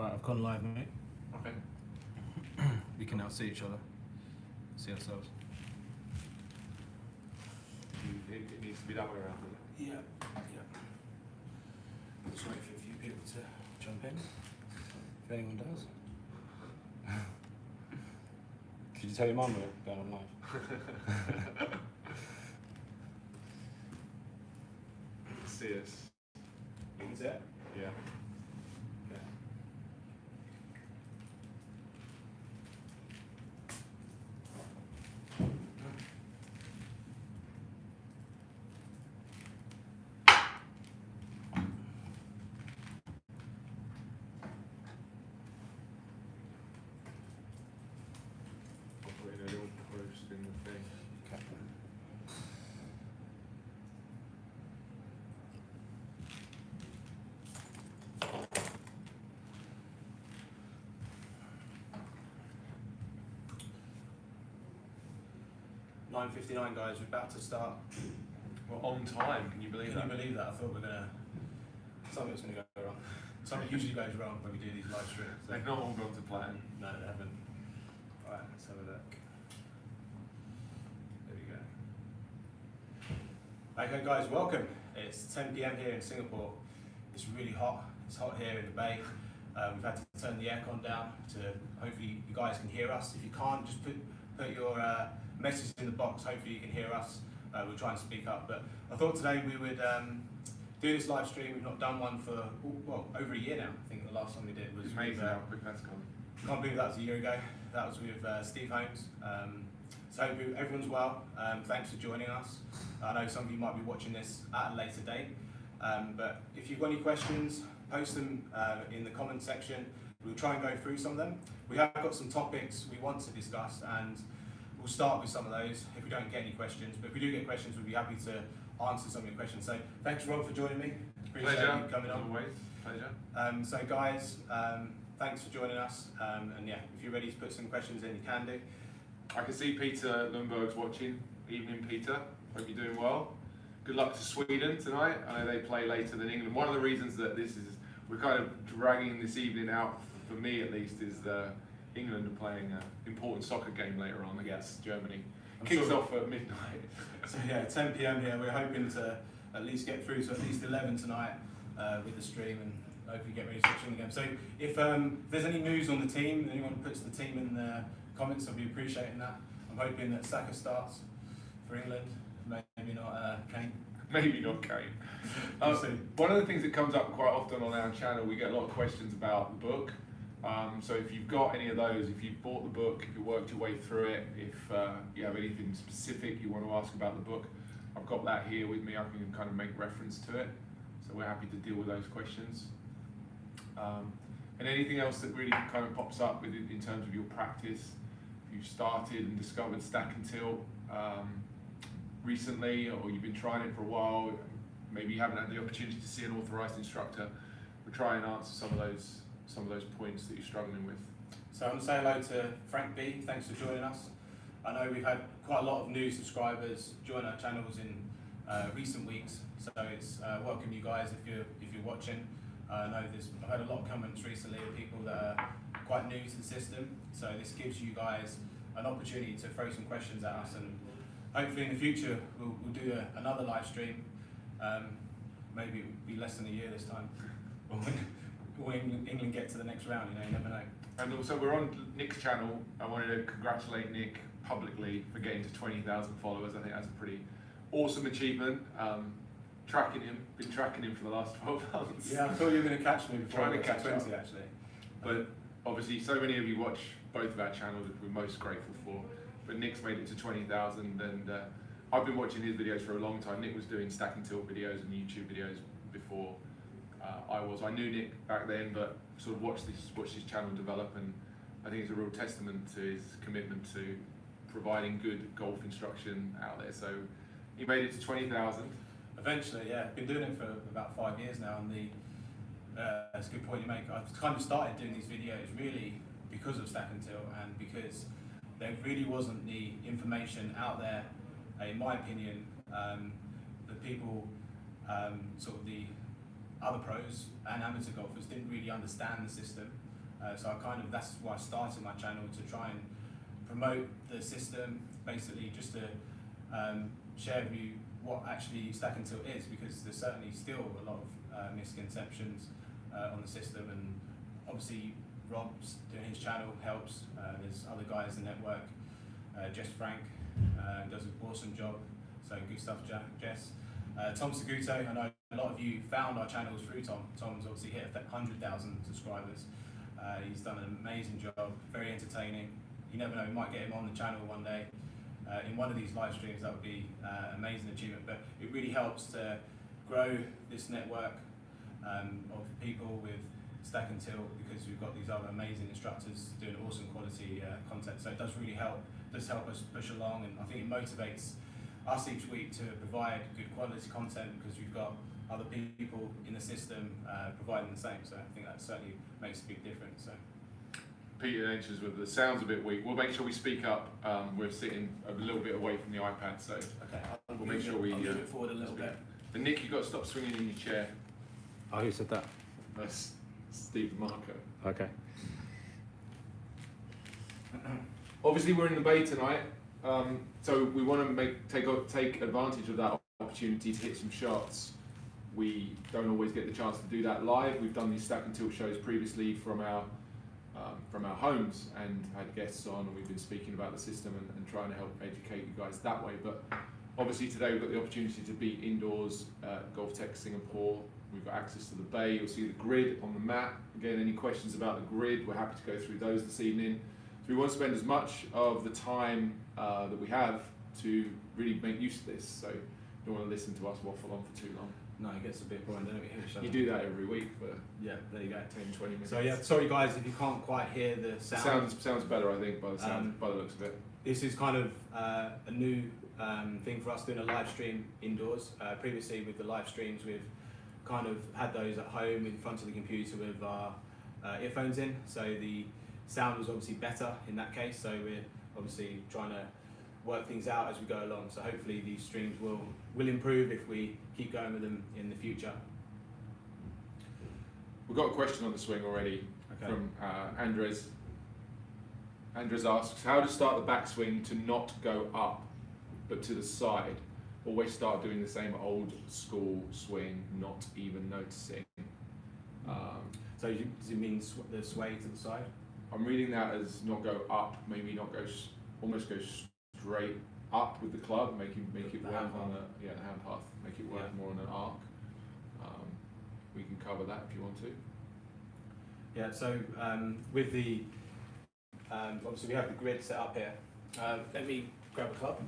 Right, I've gone live, mate. Okay. We can now see each other, see ourselves. It needs to be that way around, doesn't it? Yeah, yeah. Just wait for a few people to jump in, if anyone does. Could you tell your mum we're going on live? See us. You can see it? Yeah. Okay. Operating a little post in the thing. Okay. 9:59, guys. We're about to start. We're on time. Can you believe that? Can you believe that? I thought something was gonna go wrong. Something usually goes wrong when we do these live streams. So. They've not all gone to plan. No, they haven't. Alright, let's have a look. There we go. Okay guys, welcome. It's 10 PM here in Singapore. It's really hot. It's hot here in the bay. We've had to turn the aircon down to hopefully you guys can hear us. If you can't, just put your message in the box. Hopefully you can hear us. We'll try and speak up. But I thought today we would do this live stream. We've not done one for over a year now. I think the last time we did was It's amazing how quick that's gone. Can't believe that was a year ago. That was with Steve Holmes. So hope everyone's well. Thanks for joining us. I know some of you might be watching this at a later date, but if you've got any questions, post them in the comment section. We'll try and go through some of them. We have got some topics we want to discuss, and we'll start with some of those if we don't get any questions. But if we do get questions, we'll be happy to answer some of your questions. So thanks, Rob, for joining me. Appreciate Pleasure. you coming on. Always. Pleasure. So guys, thanks for joining us. And yeah, if you're ready to put some questions in, you can do. I can see Peter Lundberg's watching. Evening, Peter. Hope you're doing well. Good luck to Sweden tonight. I know they play later than England. One of the reasons that we're kind of dragging this evening out, for me at least, is England are playing an important soccer game later on against Germany. Kicks off at midnight. So yeah, 10 PM here. We're hoping to at least get through to at least 11 tonight with the stream, and hopefully get ready to switch in again. So if there's any news on the team, anyone puts the team in the comments, I'll be appreciating that. I'm hoping that Saka starts for England, maybe not Kane. Maybe not Kane. One of the things that comes up quite often on our channel, we get a lot of questions about the book. So if you've got any of those, if you've bought the book, if you worked your way through it, if you have anything specific you want to ask about the book, I've got that here with me. I can kind of make reference to it. So we're happy to deal with those questions. And anything else that really kind of pops up with it in terms of your practice. If you've started and discovered stack and tilt recently, or you've been trying it for a while, maybe you haven't had the opportunity to see an authorized instructor, we'll try and answer some of those points that you're struggling with. So I'm going to say hello to Frank B. Thanks for joining us. I know we've had quite a lot of new subscribers join our channels in recent weeks, so it's welcome you guys if you're watching. I know I've had a lot of comments recently of people that are quite new to the system, so this gives you guys an opportunity to throw some questions at us, and hopefully in the future we'll do another live stream. Maybe it'll be less than a year this time. When England get to the next round, you never know. And also we're on Nick's channel. I wanted to congratulate Nick publicly for getting to 20,000 followers. I think that's a pretty awesome achievement. Been tracking him for the last 12 months. Yeah, I thought you were going to catch me before Trying to catch 20 up. actually. But obviously so many of you watch both of our channels, which we're most grateful for. But Nick's made it to 20,000, and I've been watching his videos for a long time. Nick was doing stack and tilt videos and YouTube videos before I knew Nick back then, but sort of watched his channel develop, and I think it's a real testament to his commitment to providing good golf instruction out there. So he made it to 20,000. Eventually, yeah. Been doing it for about 5 years now, and that's a good point you make. I've kind of started doing these videos really because of stack and tilt, and because there really wasn't the information out there, in my opinion, that people, sort of the other pros and amateur golfers didn't really understand the system. So that's why I started my channel, to try and promote the system, basically just to share with you what actually stack and tilt is, because there's certainly still a lot of misconceptions on the system, and obviously Rob's doing his channel helps. There's other guys in the network, Jess Frank does an awesome job, so good stuff, Jess. Tom Seguto, I know a lot of you found our channels through Tom. Tom's obviously hit 100,000 subscribers. He's done an amazing job, very entertaining. You never know, we might get him on the channel one day. In one of these live streams, that would be an amazing achievement, but it really helps to grow this network of people with stack and tilt, because we've got these other amazing instructors doing awesome quality content. So it does really help us push along, and I think it motivates us each week to provide good quality content, because we've got other people in the system providing the same. So I think that certainly makes a big difference. So. Peter mentions with the sound's a bit weak. We'll make sure we speak up. We're sitting a little bit away from the iPad, so okay, we'll make sure we move it forward a little bit. And Nick, you've got to stop swinging in your chair. Oh, who said that? That's Steve Marco. Okay. Obviously, we're in the bay tonight, so we want to take advantage of that opportunity to hit some shots. We don't always get the chance to do that live. We've done these stack and tilt shows previously from our homes and had guests on, and we've been speaking about the system and trying to help educate you guys that way. But obviously today we've got the opportunity to be indoors at GOLFTEC Singapore. We've got access to the bay. You'll see the grid on the map. Again, any questions about the grid, we're happy to go through those this evening. So we want to spend as much of the time that we have to really make use of this. So you don't want to listen to us waffle on for too long. No, it gets a bit boring, doesn't it? You do that every week for yeah, there you go. 10, 20 minutes. So yeah, sorry guys if you can't quite hear the sound. Sounds better, I think, by the looks of it. This is kind of a new thing for us, doing a live stream indoors. Previously with the live streams, we've kind of had those at home in front of the computer with our earphones in, so the sound was obviously better in that case. So we're obviously trying to work things out as we go along. So hopefully these streams will improve if we keep going with them in the future. We've got a question on the swing already from Andres. Andres asks, how to start the backswing to not go up but to the side? Always start doing the same old school swing, not even noticing. So does it mean the sway to the side? I'm reading that as not go up, maybe not go, almost go straight up with the club, make it work on the hand path, make it work more on an arc. We can cover that if you want to. Yeah, so with the, obviously we have the grid set up here. Let me grab a club.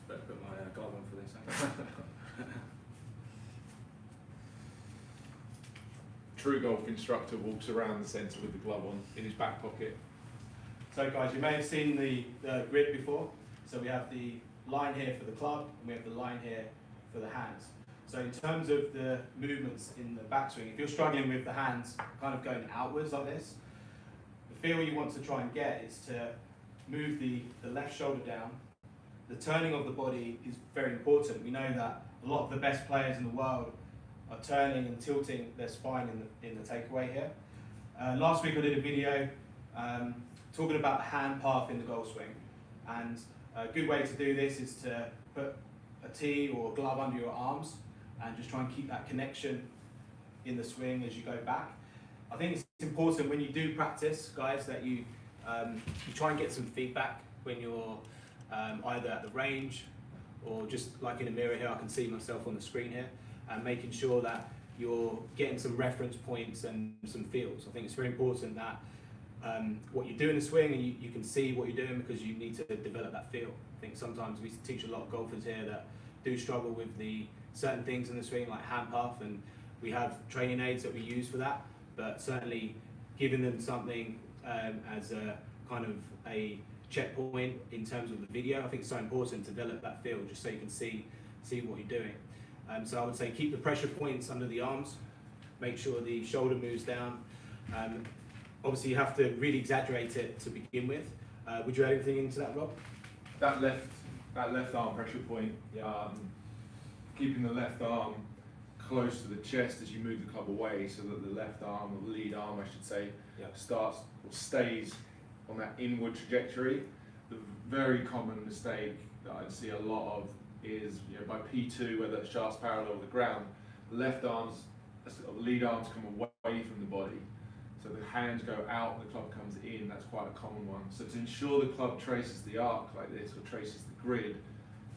Better put my glove on for this. True golf instructor walks around the centre with the glove on in his back pocket. So guys, you may have seen the grid before. So we have the line here for the club, and we have the line here for the hands. So in terms of the movements in the backswing, if you're struggling with the hands kind of going outwards like this, the feel you want to try and get is to move the left shoulder down. The turning of the body is very important. We know that a lot of the best players in the world are turning and tilting their spine in the takeaway here. Last week I did a video talking about the hand path in the golf swing, and a good way to do this is to put a tee or a glove under your arms and just try and keep that connection in the swing as you go back. I think it's important when you do practice, guys, that you try and get some feedback when you're either at the range or just like in a mirror here. I can see myself on the screen here, and making sure that you're getting some reference points and some feels. I think it's very important that what you do in the swing, and you can see what you're doing, because you need to develop that feel. I think sometimes we teach a lot of golfers here that do struggle with the certain things in the swing, like hand path, and we have training aids that we use for that, but certainly giving them something as a kind of a checkpoint in terms of the video, I think it's so important to develop that feel, just so you can see what you're doing. So I would say keep the pressure points under the arms, make sure the shoulder moves down. Obviously you have to really exaggerate it to begin with. Would you add anything into that, Rob? That left arm pressure point keeping the left arm close to the chest as you move the club away, so that the left arm, or the lead arm I should say, starts or stays on that inward trajectory. The very common mistake that I see a lot of is, by P2, where the shaft's parallel with the ground, the left arms, lead arms come away from the body. So the hands go out, the club comes in. That's quite a common one. So to ensure the club traces the arc like this, or traces the grid,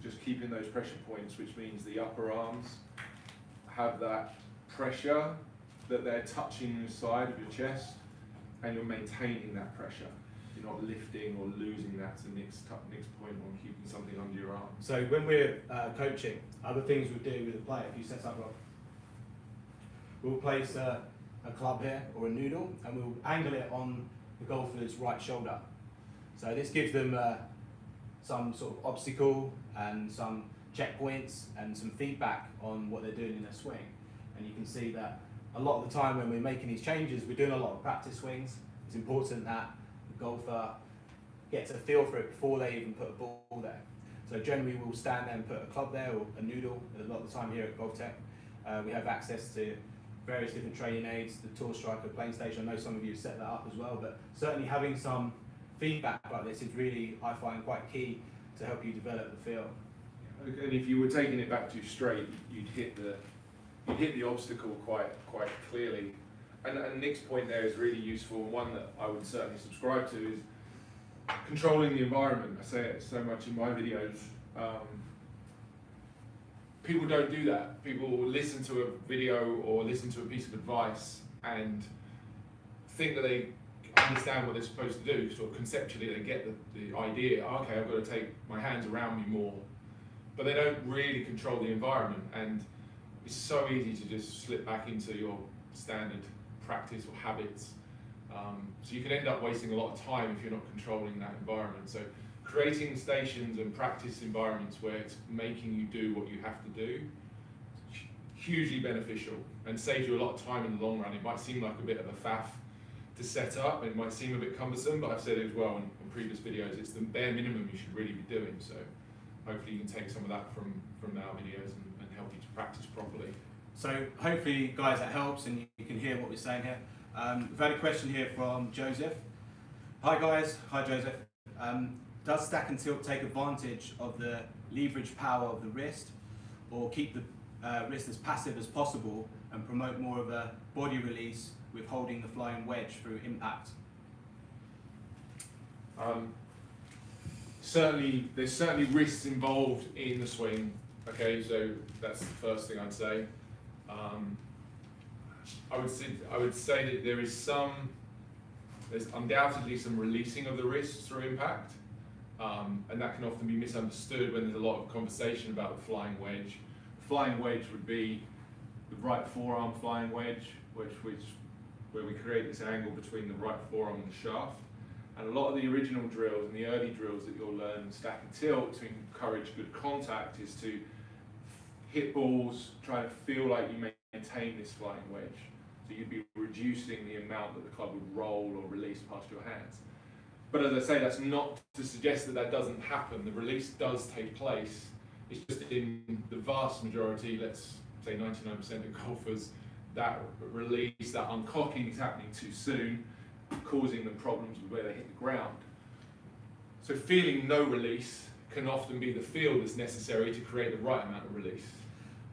just keeping those pressure points, which means the upper arms have that pressure, that they're touching the side of your chest, and you're maintaining that pressure. You're not lifting or losing that to Nick's point on keeping something under your arm. So when we're coaching, other things we do with the player, if you set up we'll place a club here or a noodle, and we'll angle it on the golfer's right shoulder. So this gives them some sort of obstacle and some checkpoints and some feedback on what they're doing in their swing. And you can see that a lot of the time when we're making these changes, we're doing a lot of practice swings. It's important that the golfer gets a feel for it before they even put a ball there. So generally we'll stand there and put a club there or a noodle. A lot of the time here at GOLFTEC, we have access to various different training aids, the Tour Striker Plane Station. I know some of you have set that up as well, but certainly having some feedback like this is really, I find, quite key to help you develop the feel. And if you were taking it back too straight, you'd hit the obstacle quite clearly. And Nick's point there is really useful, and one that I would certainly subscribe to, is controlling the environment. I say it so much in my videos. People don't do that. People will listen to a video or listen to a piece of advice and think that they understand what they're supposed to do. Sort of conceptually, they get the idea, okay, I've got to take my hands around me more. But they don't really control the environment, and it's so easy to just slip back into your standard practice or habits. So you can end up wasting a lot of time if you're not controlling that environment. So creating stations and practice environments where it's making you do what you have to do, hugely beneficial, and saves you a lot of time in the long run. It might seem like a bit of a faff to set up, it might seem a bit cumbersome, but I've said it as well in previous videos, it's the bare minimum you should really be doing. So hopefully you can take some of that from our videos and help you to practice properly. So hopefully, guys, that helps and you can hear what we're saying here. We've had a question here from Joseph. Hi guys, hi Joseph. Does stack and tilt take advantage of the leverage power of the wrist, or keep the wrist as passive as possible and promote more of a body release with holding the flying wedge through impact? There's certainly risks involved in the swing. Okay, so that's the first thing I'd say. I would say that there's undoubtedly some releasing of the wrist through impact, and that can often be misunderstood when there's a lot of conversation about the flying wedge. The flying wedge would be the right forearm flying wedge, where we create this angle between the right forearm and the shaft. And a lot of the original drills and the early drills that you'll learn in stack and tilt to encourage good contact is to hit balls, try to feel like you maintain this flying wedge. So you'd be reducing the amount that the club would roll or release past your hands. But as I say, that's not to suggest that that doesn't happen. The release does take place. It's just in the vast majority, let's say 99% of golfers, that release, that uncocking is happening too soon, causing them problems with where they hit the ground. So feeling no release can often be the feel that's necessary to create the right amount of release.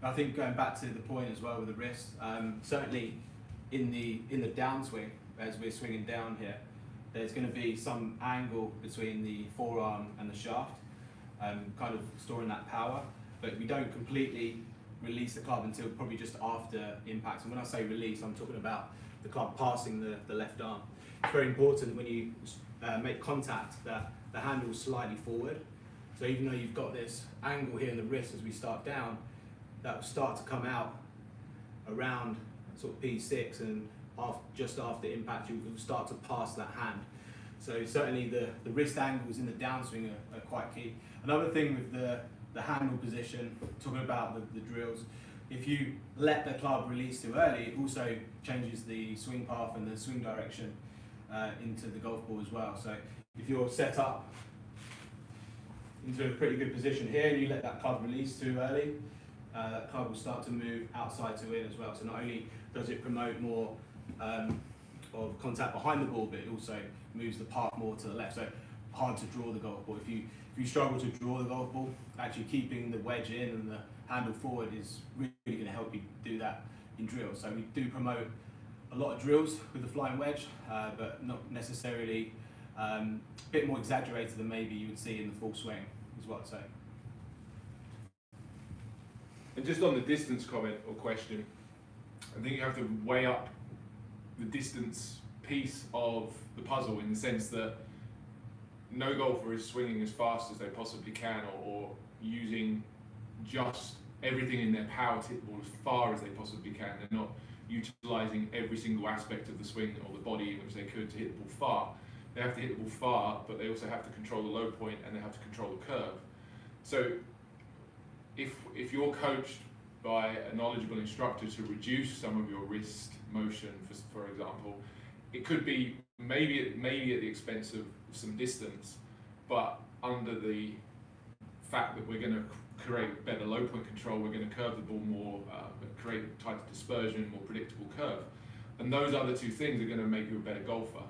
I think going back to the point as well with the wrist, certainly in the downswing, as we're swinging down here, there's going to be some angle between the forearm and the shaft, kind of storing that power, but we don't completely release the club until probably just after impact. And when I say release, I'm talking about the club passing the left arm. It's very important when you make contact that the handle's slightly forward. So even though you've got this angle here in the wrist as we start down, that will start to come out around sort of P6, and just after impact you will start to pass that hand. So certainly the wrist angles in the downswing are quite key. Another thing with the handle position, talking about the drills, if you let the club release too early, it also changes the swing path and the swing direction into the golf ball as well. So if you're set up into a pretty good position here and you let that club release too early, that club will start to move outside to in as well. So not only does it promote more of contact behind the ball, but it also moves the path more to the left. So hard to draw the golf ball. If you struggle to draw the golf ball, actually keeping the wedge in and the handle forward is really going to help you do that in drills. So we do promote a lot of drills with the flying wedge, but not necessarily a bit more exaggerated than maybe you would see in the full swing, is what I'd say. And just on the distance comment or question, I think you have to weigh up the distance piece of the puzzle in the sense that no golfer is swinging as fast as they possibly can or using just everything in their power to hit the ball as far as they possibly can. They're not utilising every single aspect of the swing or the body in which they could to hit the ball far. They have to hit the ball far, but they also have to control the low point and they have to control the curve. So if you're coached by a knowledgeable instructor to reduce some of your wrist motion, for example, it could be maybe at the expense of some distance, but under the fact that we're going to create better low point control, we're going to curve the ball more, create tighter dispersion, more predictable curve. And those other two things are going to make you a better golfer.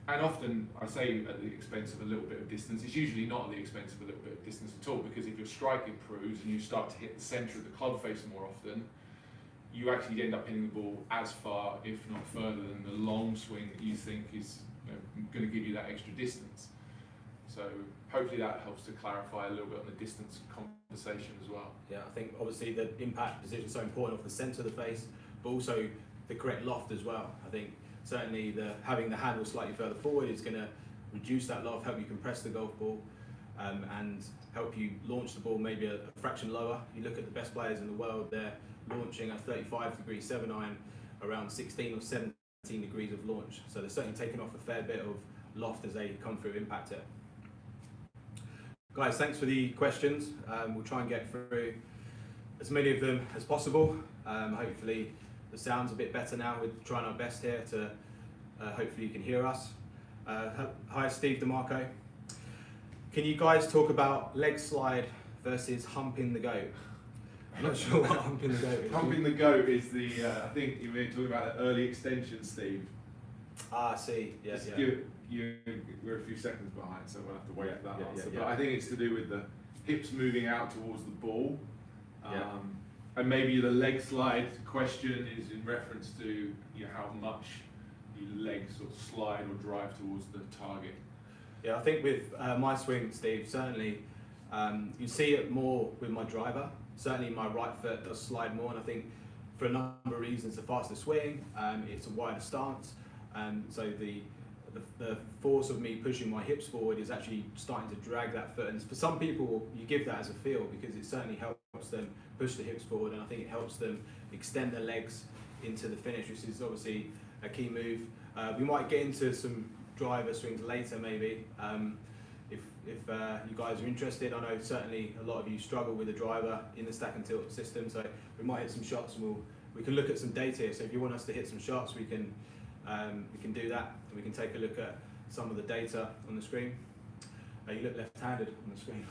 And often, I say at the expense of a little bit of distance, it's usually not at the expense of a little bit of distance at all, because if your strike improves and you start to hit the centre of the club face more often, you actually end up hitting the ball as far, if not further, than the long swing that you think is going to give you that extra distance. So hopefully that helps to clarify a little bit on the distance conversation as well. Yeah, I think obviously the impact position is so important off the centre of the face, but also the correct loft as well. I think certainly having the handle slightly further forward is going to reduce that loft, help you compress the golf ball, and help you launch the ball maybe a fraction lower. You look at the best players in the world, they're launching a 35-degree 7-iron around 16 or 17 degrees of launch. So they're certainly taking off a fair bit of loft as they come through impact it. Guys, thanks for the questions. We'll try and get through as many of them as possible. Hopefully the sound's a bit better now. We're trying our best here to hopefully you can hear us. Hi, Steve DeMarco. Can you guys talk about leg slide versus humping the goat? I'm not sure what humping the goat is. Humping the goat is the, I think you were talking about the early extension, Steve. Ah, I see. Yes, yeah. We're a few seconds behind, so we'll have to wait up that answer. Yeah. But I think it's to do with the hips moving out towards the ball. And maybe the leg slide question is in reference to how much your legs sort of slide or drive towards the target. Yeah, I think with my swing, Steve, certainly you see it more with my driver. Certainly my right foot does slide more, and I think for a number of reasons, the faster swing, it's a wider stance, and so the force of me pushing my hips forward is actually starting to drag that foot. And for some people, you give that as a feel because it certainly helps them push the hips forward, and I think it helps them extend their legs into the finish, which is obviously a key move. We might get into some driver swings later, maybe. If you guys are interested, I know certainly a lot of you struggle with the driver in the stack and tilt system, so we might hit some shots and we can look at some data here. So if you want us to hit some shots, we can do that, and we can take a look at some of the data on the screen. You look left-handed on the screen.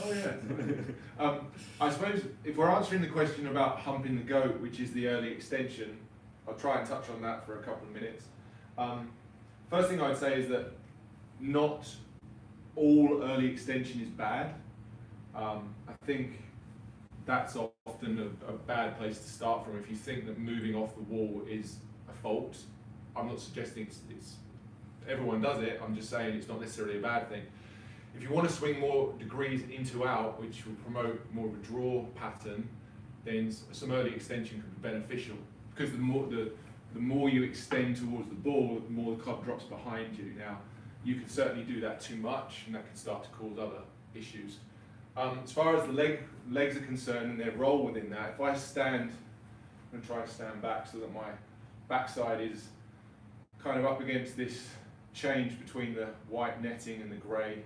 Oh yeah. I suppose if we're answering the question about humping the goat, which is the early extension, I'll try and touch on that for a couple of minutes. First thing I'd say is that not all early extension is bad. I think that's often a bad place to start from. If you think that moving off the wall is a fault, I'm not suggesting it's everyone does it. I'm just saying it's not necessarily a bad thing. If you want to swing more degrees into out, which will promote more of a draw pattern, then some early extension can be beneficial, because the more you extend towards the ball, the more the club drops behind you. Now, you can certainly do that too much, and that can start to cause other issues. As far as the legs are concerned and their role within that, if I stand, I'm going to try to stand back so that my backside is kind of up against this change between the white netting and the grey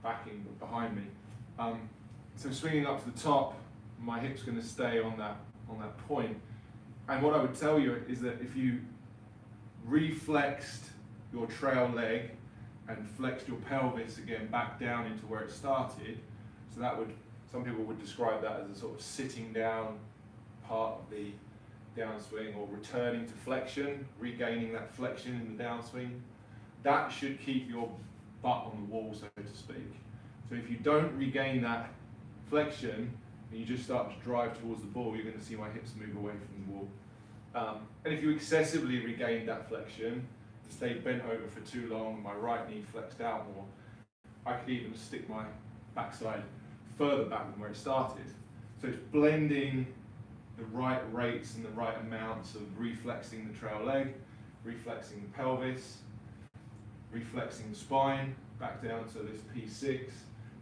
backing behind me. So swinging up to the top, my hip's going to stay on that point. And what I would tell you is that if you reflexed your trail leg and flexed your pelvis again back down into where it started, so that would Some people would describe that as a sort of sitting down part of the downswing, or returning to flexion, regaining that flexion in the downswing. That should keep your butt on the wall, so to speak. So if you don't regain that flexion and you just start to drive towards the ball, you're going to see my hips move away from the wall. And if you excessively regain that flexion, stayed bent over for too long, my right knee flexed out more, I could even stick my backside further back than where it started. So it's blending the right rates and the right amounts of reflexing the trail leg, reflexing the pelvis, reflexing the spine back down to this P6,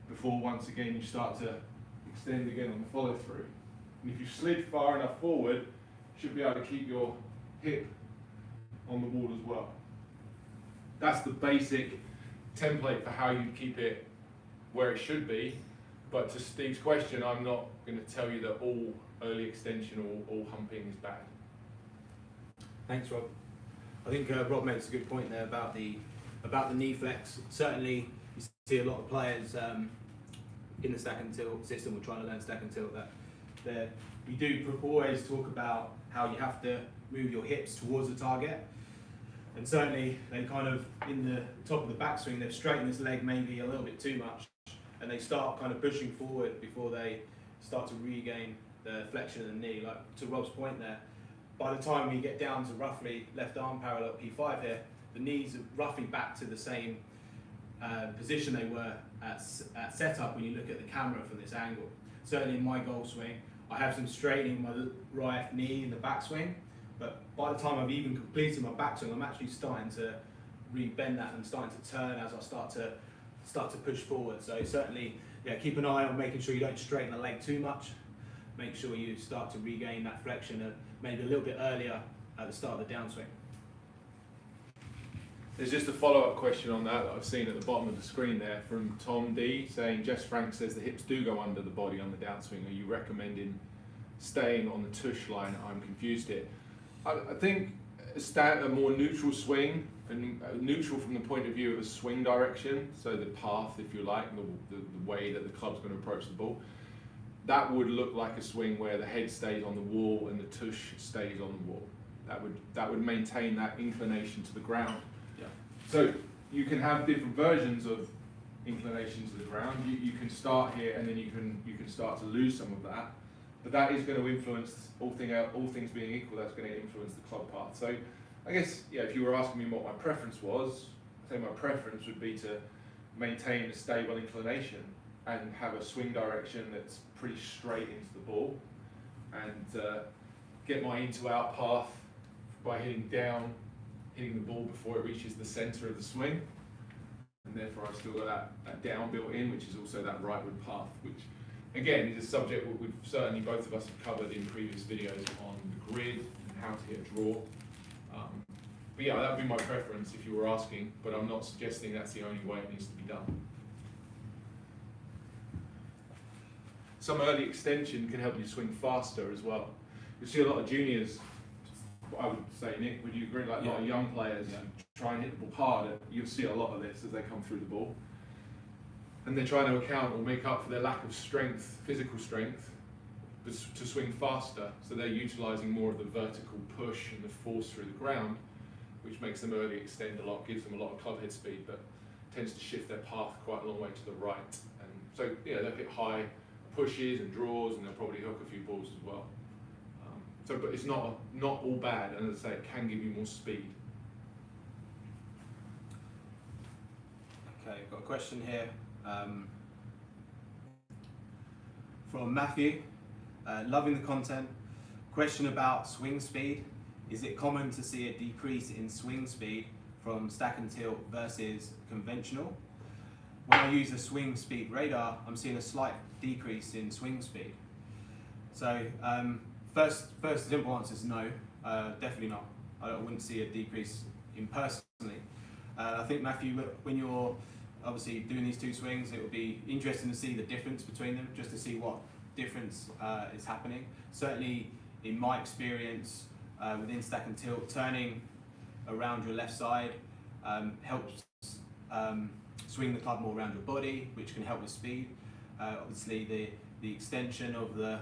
before once again you start to extend again on the follow through. And if you slid far enough forward, you should be able to keep your hip on the wall as well. That's the basic template for how you keep it where it should be. But to Steve's question, I'm not going to tell you that all early extension or all humping is bad. Thanks, Rob. I think Rob makes a good point there about the knee flex. Certainly, you see a lot of players in the stack and tilt system, or trying to learn stack and tilt, that we do always talk about how you have to move your hips towards the target. And certainly, they kind of, in the top of the backswing, they've straightened this leg maybe a little bit too much, and they start kind of pushing forward before they start to regain the flexion of the knee. Like to Rob's point there, by the time we get down to roughly left arm parallel P5 here, the knees are roughly back to the same position they were at setup when you look at the camera from this angle. Certainly in my golf swing, I have some straightening in my right knee in the backswing, but by the time I've even completed my backswing, I'm actually starting to re-bend that and starting to turn as I start to push forward. So certainly, yeah, keep an eye on making sure you don't straighten the leg too much. Make sure you start to regain that flexion maybe a little bit earlier at the start of the downswing. There's just a follow-up question on that I've seen at the bottom of the screen there from Tom D, saying, Jess Frank says the hips do go under the body on the downswing. Are you recommending staying on the tush line? I'm confused here. I think a more neutral swing, and neutral from the point of view of a swing direction, so the path, if you like, the way that the club's going to approach the ball, that would look like a swing where the head stays on the wall and the tush stays on the wall. That would maintain that inclination to the ground. Yeah. So you can have different versions of inclination to the ground. You can start here, and then you can start to lose some of that. But that is going to influence, all things being equal, that's going to influence the club path. So I guess, yeah, if you were asking me what my preference was, I think my preference would be to maintain a stable inclination and have a swing direction that's pretty straight into the ball, and get my in-to-out path by hitting the ball before it reaches the center of the swing. And therefore I've still got that down built in, which is also that rightward path, which again is a subject that we've certainly both of us have covered in previous videos on the grid and how to hit a draw. But yeah, that would be my preference if you were asking, but I'm not suggesting that's the only way it needs to be done. Some early extension can help you swing faster as well. You see a lot of juniors, I would say, Nick, would you agree, like a lot of young players try and hit the ball hard, you'll see a lot of this as they come through the ball. And they're trying to account or make up for their lack of strength, physical strength, to swing faster. So they're utilising more of the vertical push and the force through the ground, which makes them early extend a lot, gives them a lot of club head speed, but tends to shift their path quite a long way to the right. And so, yeah, they'll hit high pushes and draws, and they'll probably hook a few balls as well. But it's not all bad, and as I say, it can give you more speed. Okay, I've got a question here from Matthew. Loving the content. Question about swing speed. Is it common to see a decrease in swing speed from stack and tilt versus conventional? When I use the swing speed radar, I'm seeing a slight decrease in swing speed. So first simple answer is no, definitely not. I wouldn't see a decrease in personally. I think, Matthew, when you're obviously doing these two swings, it will be interesting to see the difference between them, just to see what difference is happening. Certainly in my experience within stack and tilt, turning around your left side helps swing the club more around your body, which can help with speed. Obviously the extension of the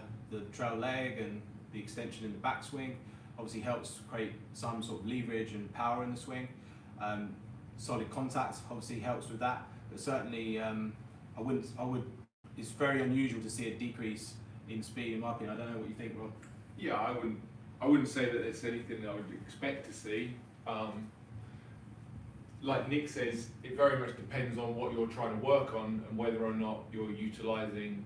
trail leg and the extension in the backswing obviously helps create some sort of leverage and power in the swing. Solid contact obviously helps with that, but certainly it's very unusual to see a decrease in speed in my opinion. I don't know what you think, Rob. Yeah, I wouldn't say that it's anything that I would expect to see. Like Nick says, it very much depends on what you're trying to work on and whether or not you're utilising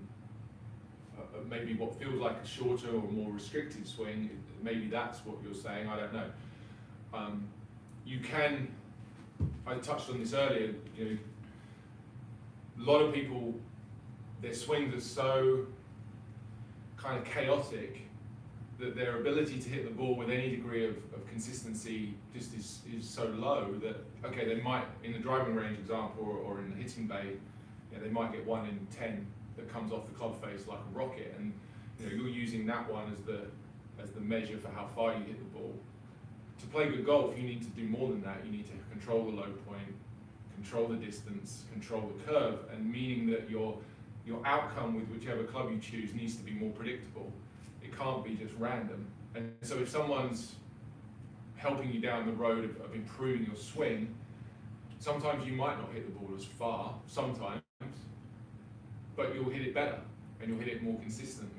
maybe what feels like a shorter or more restricted swing. Maybe that's what you're saying, I don't know. You can, I touched on this earlier, you know, a lot of people, their swings are so kind of chaotic that their ability to hit the ball with any degree of consistency just is so low that, okay, they might, in the driving range example or in the hitting bay, you know, they might get 1 in 10 that comes off the club face like a rocket, and you know, you're using that one as the measure for how far you hit the ball. To play good golf, you need to do more than that. You need to control the low point, control the distance, control the curve, and meaning that your outcome with whichever club you choose needs to be more predictable. It can't be just random. And so if someone's helping you down the road of improving your swing, sometimes you might not hit the ball as far, sometimes, but you'll hit it better and you'll hit it more consistent.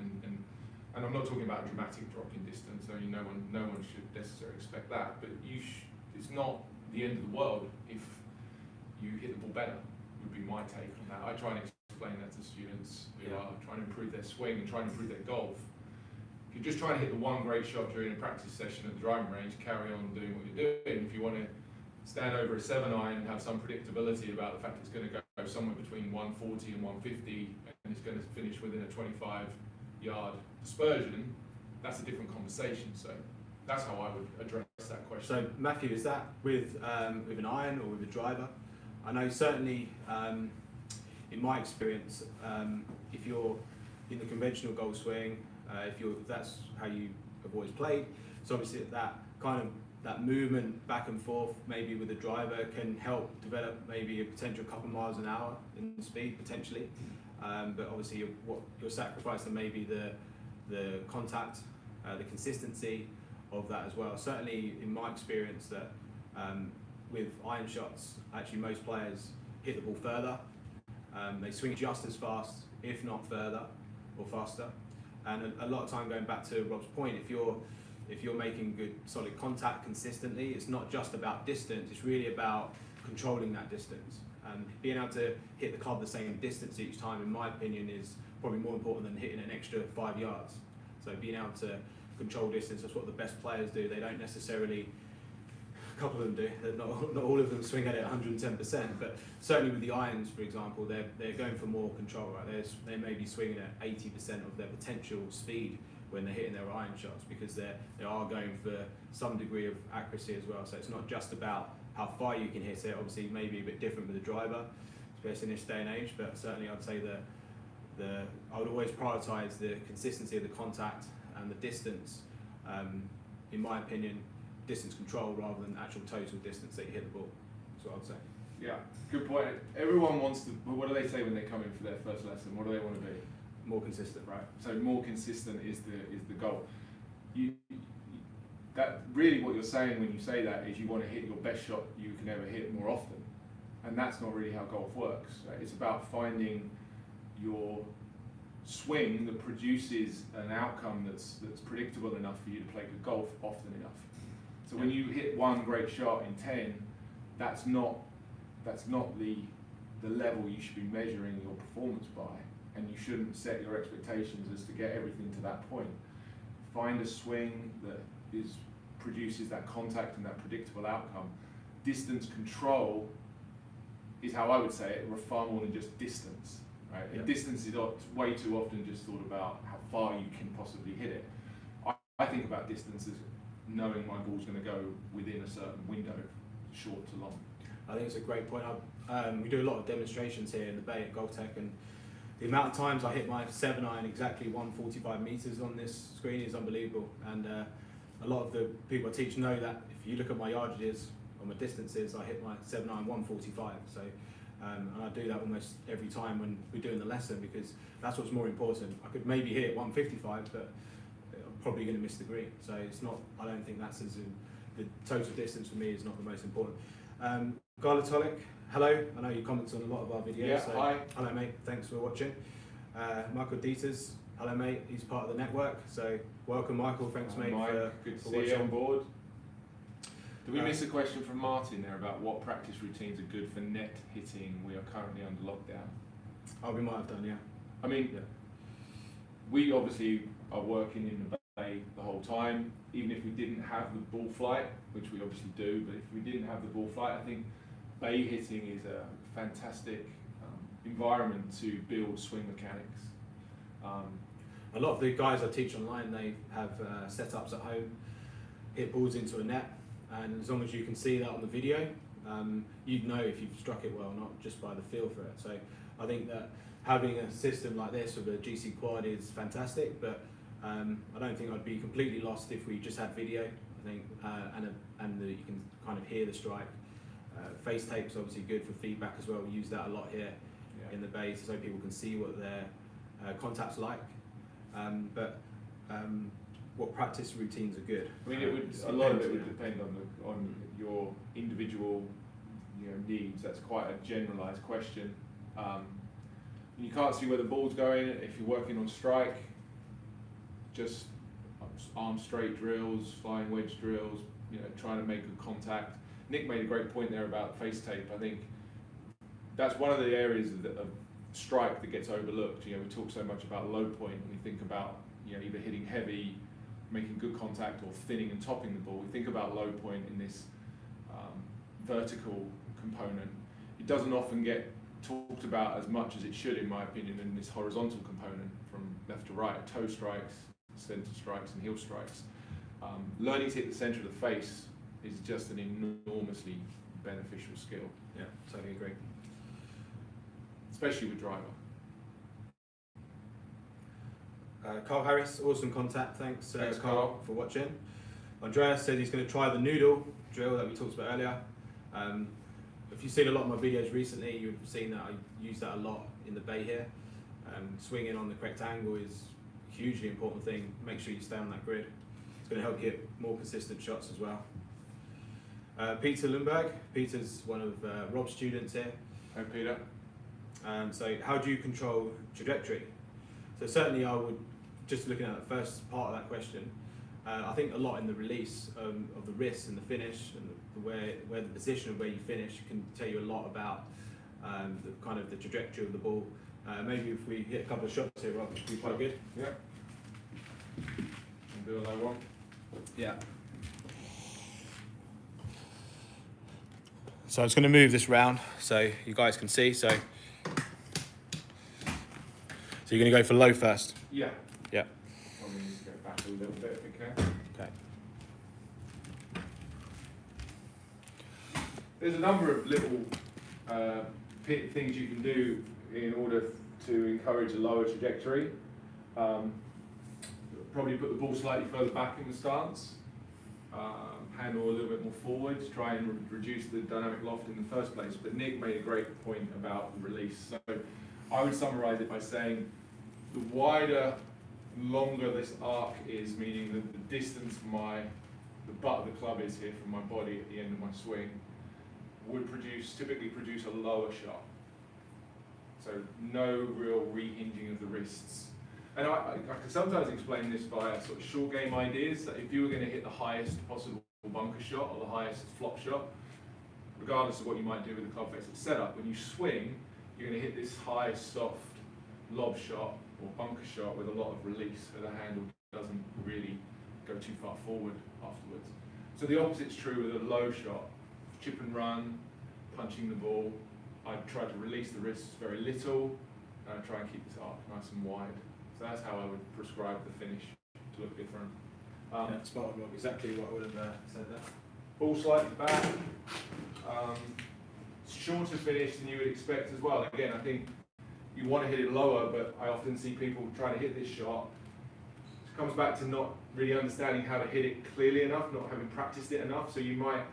And I'm not talking about a dramatic drop in distance. I mean, no one should necessarily expect that, but it's not the end of the world if you hit the ball better, would be my take on that. I try and explain that to students who are trying to improve their swing and trying to improve their golf. If you're just trying to hit the one great shot during a practice session at the driving range, carry on doing what you're doing. If you want to stand over a 7-iron and have some predictability about the fact it's going to go somewhere between 140 and 150 and it's going to finish within a 25-yard dispersion, that's a different conversation. So that's how I would address that question. So Matthew, is that with an iron or with a driver? I know certainly in my experience, if you're in the conventional golf swing, if that's how you have always played, so obviously that movement back and forth maybe with the driver can help develop maybe a potential couple miles an hour in speed potentially, but obviously you're sacrificing maybe the contact, the consistency of that as well. Certainly in my experience that with iron shots, actually most players hit the ball further. They swing just as fast, if not further or faster. And a lot of time, going back to Rob's point, if you're making good solid contact consistently, it's not just about distance, it's really about controlling that distance. Being able to hit the club the same distance each time, in my opinion, is probably more important than hitting an extra 5 yards. So being able to control distance, that's what the best players do. They don't necessarily, a couple of them do, not all of them swing at it 110%, but certainly with the irons, for example, they're going for more control, right? They may be swinging at 80% of their potential speed when they're hitting their iron shots, because they are going for some degree of accuracy as well. So it's not just about how far you can hit it. Obviously it may be a bit different with the driver, especially in this day and age, but certainly I'd say I would always prioritise the consistency of the contact and the distance, in my opinion, distance control rather than actual total distance that you hit the ball. That's what I'd say. Yeah, good point. Everyone wants to, what do they say when they come in for their first lesson? What do they want to be? More consistent. Right, so more consistent is the goal. That really what you're saying when you say that is you want to hit your best shot you can ever hit more often, and that's not really how golf works. Right? It's about finding your swing that produces an outcome that's predictable enough for you to play good golf often enough. So when you hit one great shot in 10, that's not the level you should be measuring your performance by, and you shouldn't set your expectations as to get everything to that point. Find a swing that produces that contact and that predictable outcome. Distance control is how I would say it, far more than just distance. Right? Yeah. And distance is way too often just thought about how far you can possibly hit it. I think about distance as knowing my ball's going to go within a certain window, short to long. I think it's a great point. We do a lot of demonstrations here in the Bay at GOLFTEC, and the amount of times I hit my 7-iron exactly 145 metres on this screen is unbelievable. And a lot of the people I teach know that if you look at my yardages or my distances, I hit my 7-iron 145. So And I do that almost every time when we're doing the lesson, because that's what's more important. I could maybe hit 155, but I'm probably going to miss the green. So it's not, I don't think that's as in, the total distance for me is not the most important. Garlatolic, hello. I know you comment on a lot of our videos. Yeah, so hi. Hello, mate. Thanks for watching. Michael Dieters, hello, mate. He's part of the network. So welcome, Michael. Thanks, mate. Mike, good to see you on board. Did we miss a question from Martin there about what practice routines are good for net hitting? We are currently under lockdown. Oh, we might have done, yeah. I mean, Yeah. we obviously are working in the bay the whole time. Even if we didn't have the ball flight, which we obviously do, but if we didn't have the ball flight, I think bay hitting is a fantastic environment to build swing mechanics. A lot of the guys I teach online, they have setups at home, hit balls into a net, and as long as you can see that on the video, you'd know if you've struck it well or not just by the feel for it. So I think that having a system like this with a GC quad is fantastic, but I don't think I'd be completely lost if we just had video. I think, you can kind of hear the strike. Face tape's obviously good for feedback as well. We use that a lot here in the base so people can see what their contact's like. What practice routines are good? I mean, a lot of it would depend on your individual needs. That's quite a generalised question. You can't see where the ball's going if you're working on strike. Just arm straight drills, flying wedge drills, trying to make good contact. Nick made a great point there about face tape. I think that's one of the areas of strike that gets overlooked. We talk so much about low point when we think about either hitting heavy, making good contact, or thinning and topping the ball. We think about low point in this vertical component. It doesn't often get talked about as much as it should, in my opinion, in this horizontal component from left to right, toe strikes, center strikes, and heel strikes. Learning to hit the center of the face is just an enormously beneficial skill. Yeah, totally agree. Especially with driver. Carl Harris, awesome contact. Thanks, Thanks Carl, for watching. Andreas said he's going to try the noodle drill that we talked about earlier. If you've seen a lot of my videos recently, you've seen that I use that a lot in the bay here. Swinging on the correct angle is a hugely important thing. Make sure you stay on that grid. It's going to help you hit more consistent shots as well. Peter Lundberg. Peter's one of Rob's students here. Hi, Peter. So how do you control trajectory? So certainly I would, just looking at the first part of that question, I think a lot in the release of the wrist and the finish and where the position of where you finish can tell you a lot about the trajectory of the ball. Maybe if we hit a couple of shots here, Rob, would be quite good. Yeah. Do a low one. Yeah. So I'm just going to move this round so you guys can see. So you're going to go for low first? Yeah. Yeah. Probably need to go back a little bit if we can. Okay. There's a number of little things you can do in order to encourage a lower trajectory. Probably put the ball slightly further back in the stance. Handle a little bit more forward to try and reduce the dynamic loft in the first place. But Nick made a great point about the release. So I would summarize it by saying the wider, longer this arc is, meaning that the distance the butt of the club is here from my body at the end of my swing, would typically produce a lower shot. So no real rehinging of the wrists. And I can sometimes explain this via sort of short game ideas, that if you were going to hit the highest possible bunker shot or the highest flop shot, regardless of what you might do with the Clubface setup, when you swing, you're going to hit this high, soft lob shot or bunker shot with a lot of release, so the handle doesn't really go too far forward afterwards. So the opposite's true with a low shot. Chip and run, punching the ball. I try to release the wrists very little, and I try and keep this arc nice and wide. So that's how I would prescribe the finish to look different. Yeah, spot on, Rob. Exactly what I would have said there. Ball slightly back. Shorter finish than you would expect as well. Again, I think you want to hit it lower, but I often see people trying to hit this shot. It comes back to not really understanding how to hit it clearly enough, not having practiced it enough. So you might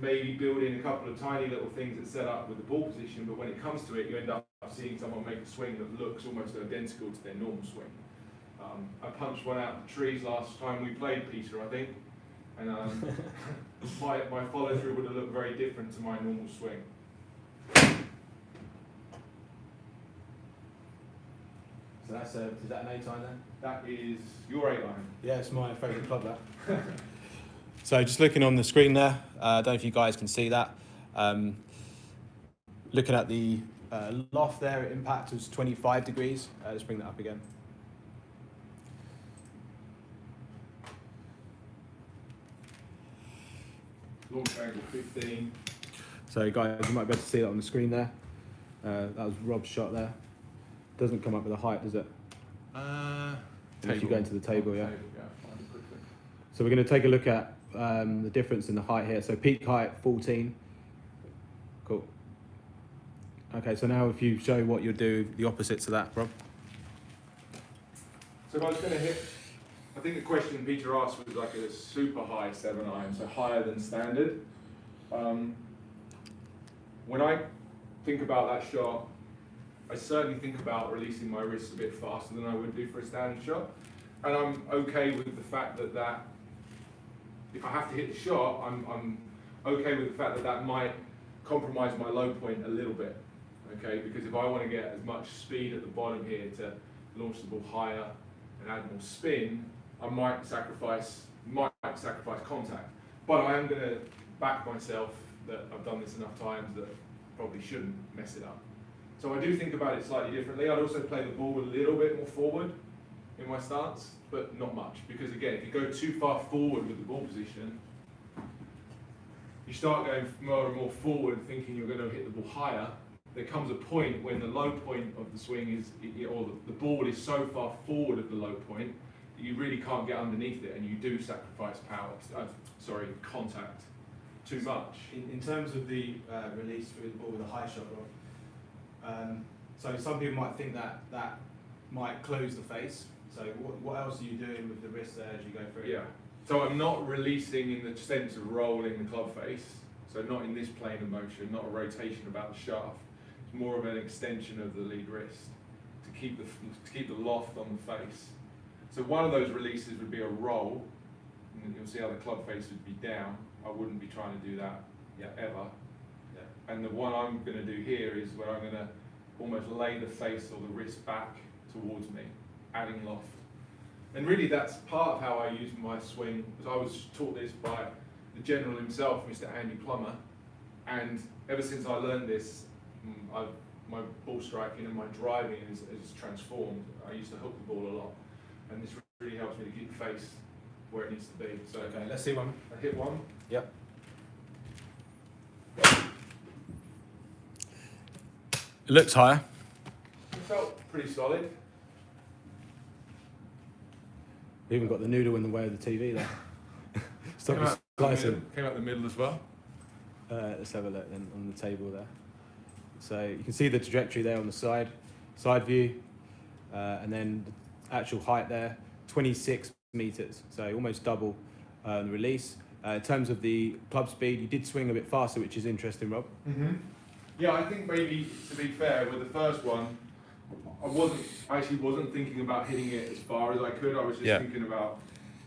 maybe build in a couple of tiny little things that set up with the ball position, but when it comes to it, you end up seeing someone make a swing that looks almost identical to their normal swing. I punched one out of the trees last time we played, Peter, I think, and my follow through would have looked very different to my normal swing. So that's is that an 8-iron then? That is your 8-iron. Yeah, it's my favourite club, that. So just looking on the screen there, I don't know if you guys can see that. Looking at the loft there, impact was 25 degrees. Let's bring that up again. Launch angle 15. So guys, you might be able to see that on the screen there. That was Rob's shot there. Doesn't come up with a height, does it? If you go into the table, yeah. Find it quickly. So we're going to take a look at the difference in the height here. So peak height 14. Cool. Okay, so now if you show what you'll do, the opposite to that, Rob. So if I was going to hit, I think the question Peter asked was like a super high 7-iron, so higher than standard. When I think about that shot, I certainly think about releasing my wrists a bit faster than I would do for a standard shot. And I'm okay with the fact that if I have to hit the shot, I'm okay with the fact that that might compromise my low point a little bit. Okay, because if I want to get as much speed at the bottom here to launch the ball higher and add more spin, I might sacrifice contact. But I am going to back myself that I've done this enough times that I probably shouldn't mess it up. So I do think about it slightly differently. I'd also play the ball a little bit more forward in my stance, but not much. Because again, if you go too far forward with the ball position, you start going more and more forward thinking you're going to hit the ball higher. There comes a point when the low point of the swing is, or the ball is so far forward of the low point that you really can't get underneath it, and you do sacrifice contact too much. In terms of the release through the ball with a high shot, Rob, so some people might think that that might close the face. So what else are you doing with the wrist there as you go through? Yeah. So I'm not releasing in the sense of rolling the club face. So not in this plane of motion, not a rotation about the shaft. It's more of an extension of the lead wrist to keep the loft on the face. So one of those releases would be a roll, and you'll see how the club face would be down. I wouldn't be trying to do that ever. Yeah. And the one I'm going to do here is where I'm going to almost lay the face or the wrist back towards me, adding loft. And really that's part of how I use my swing, because I was taught this by the general himself, Mr. Andy Plummer, and ever since I learned this, my ball striking and my driving is transformed. I used to hook the ball a lot, and this really helps me to keep the face where it needs to be. So Okay, let's see one. I hit one. Yep. It looks higher. It felt pretty solid. You even got the noodle in the way of the TV there. Stop Came me out slicing. Came out the middle as well. Let's have a look then on the table there. So you can see the trajectory there on the side view, and then the actual height there, 26 meters, so almost double the release. In terms of the club speed, you did swing a bit faster, which is interesting, Rob. Mm-hmm. Yeah, I think maybe, to be fair, with the first one, I actually wasn't thinking about hitting it as far as I could. I was just thinking about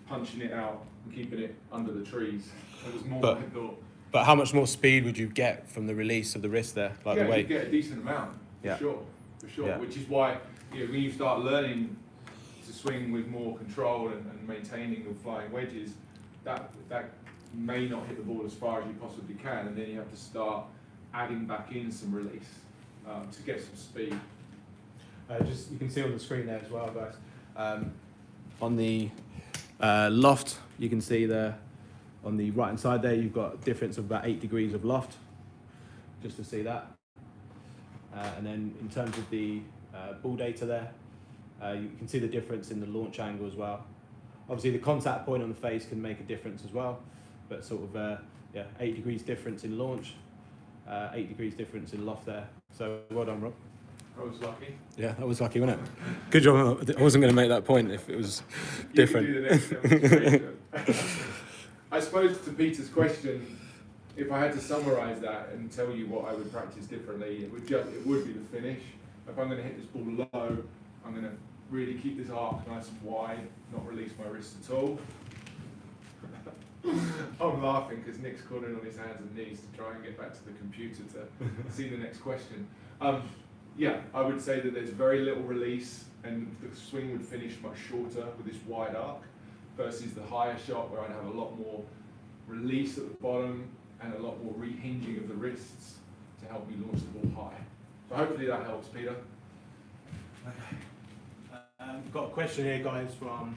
punching it out and keeping it under the trees. It was more than I thought. But how much more speed would you get from the release of the wrist there? Like the way? You get a decent amount, for sure. Yeah. Which is why, when you start learning to swing with more control and maintaining the flying wedges, that may not hit the ball as far as you possibly can, and then you have to start adding back in some release to get some speed. Just you can see on the screen there as well, guys. On the loft, you can see there on the right hand side there, you've got a difference of about 8 degrees of loft, just to see that. And then in terms of the ball data there, you can see the difference in the launch angle as well. Obviously the contact point on the face can make a difference as well, but sort of 8 degrees difference in launch, 8 degrees difference in loft there. So well done, Rob. I was lucky. Yeah, that was lucky, wasn't it? Good job. I wasn't going to make that point if it was different. You can do the next demonstration. I suppose to Peter's question, if I had to summarise that and tell you what I would practice differently, it would be the finish. If I'm going to hit this ball low, I'm going to really keep this arc nice and wide, not release my wrist at all. I'm laughing because Nick's calling on his hands and knees to try and get back to the computer to see the next question. Yeah, I would say that there's very little release and the swing would finish much shorter with this wide arc versus the higher shot where I'd have a lot more release at the bottom and a lot more rehinging of the wrists to help me launch the ball high. So hopefully that helps, Peter. Okay. Got a question here, guys, from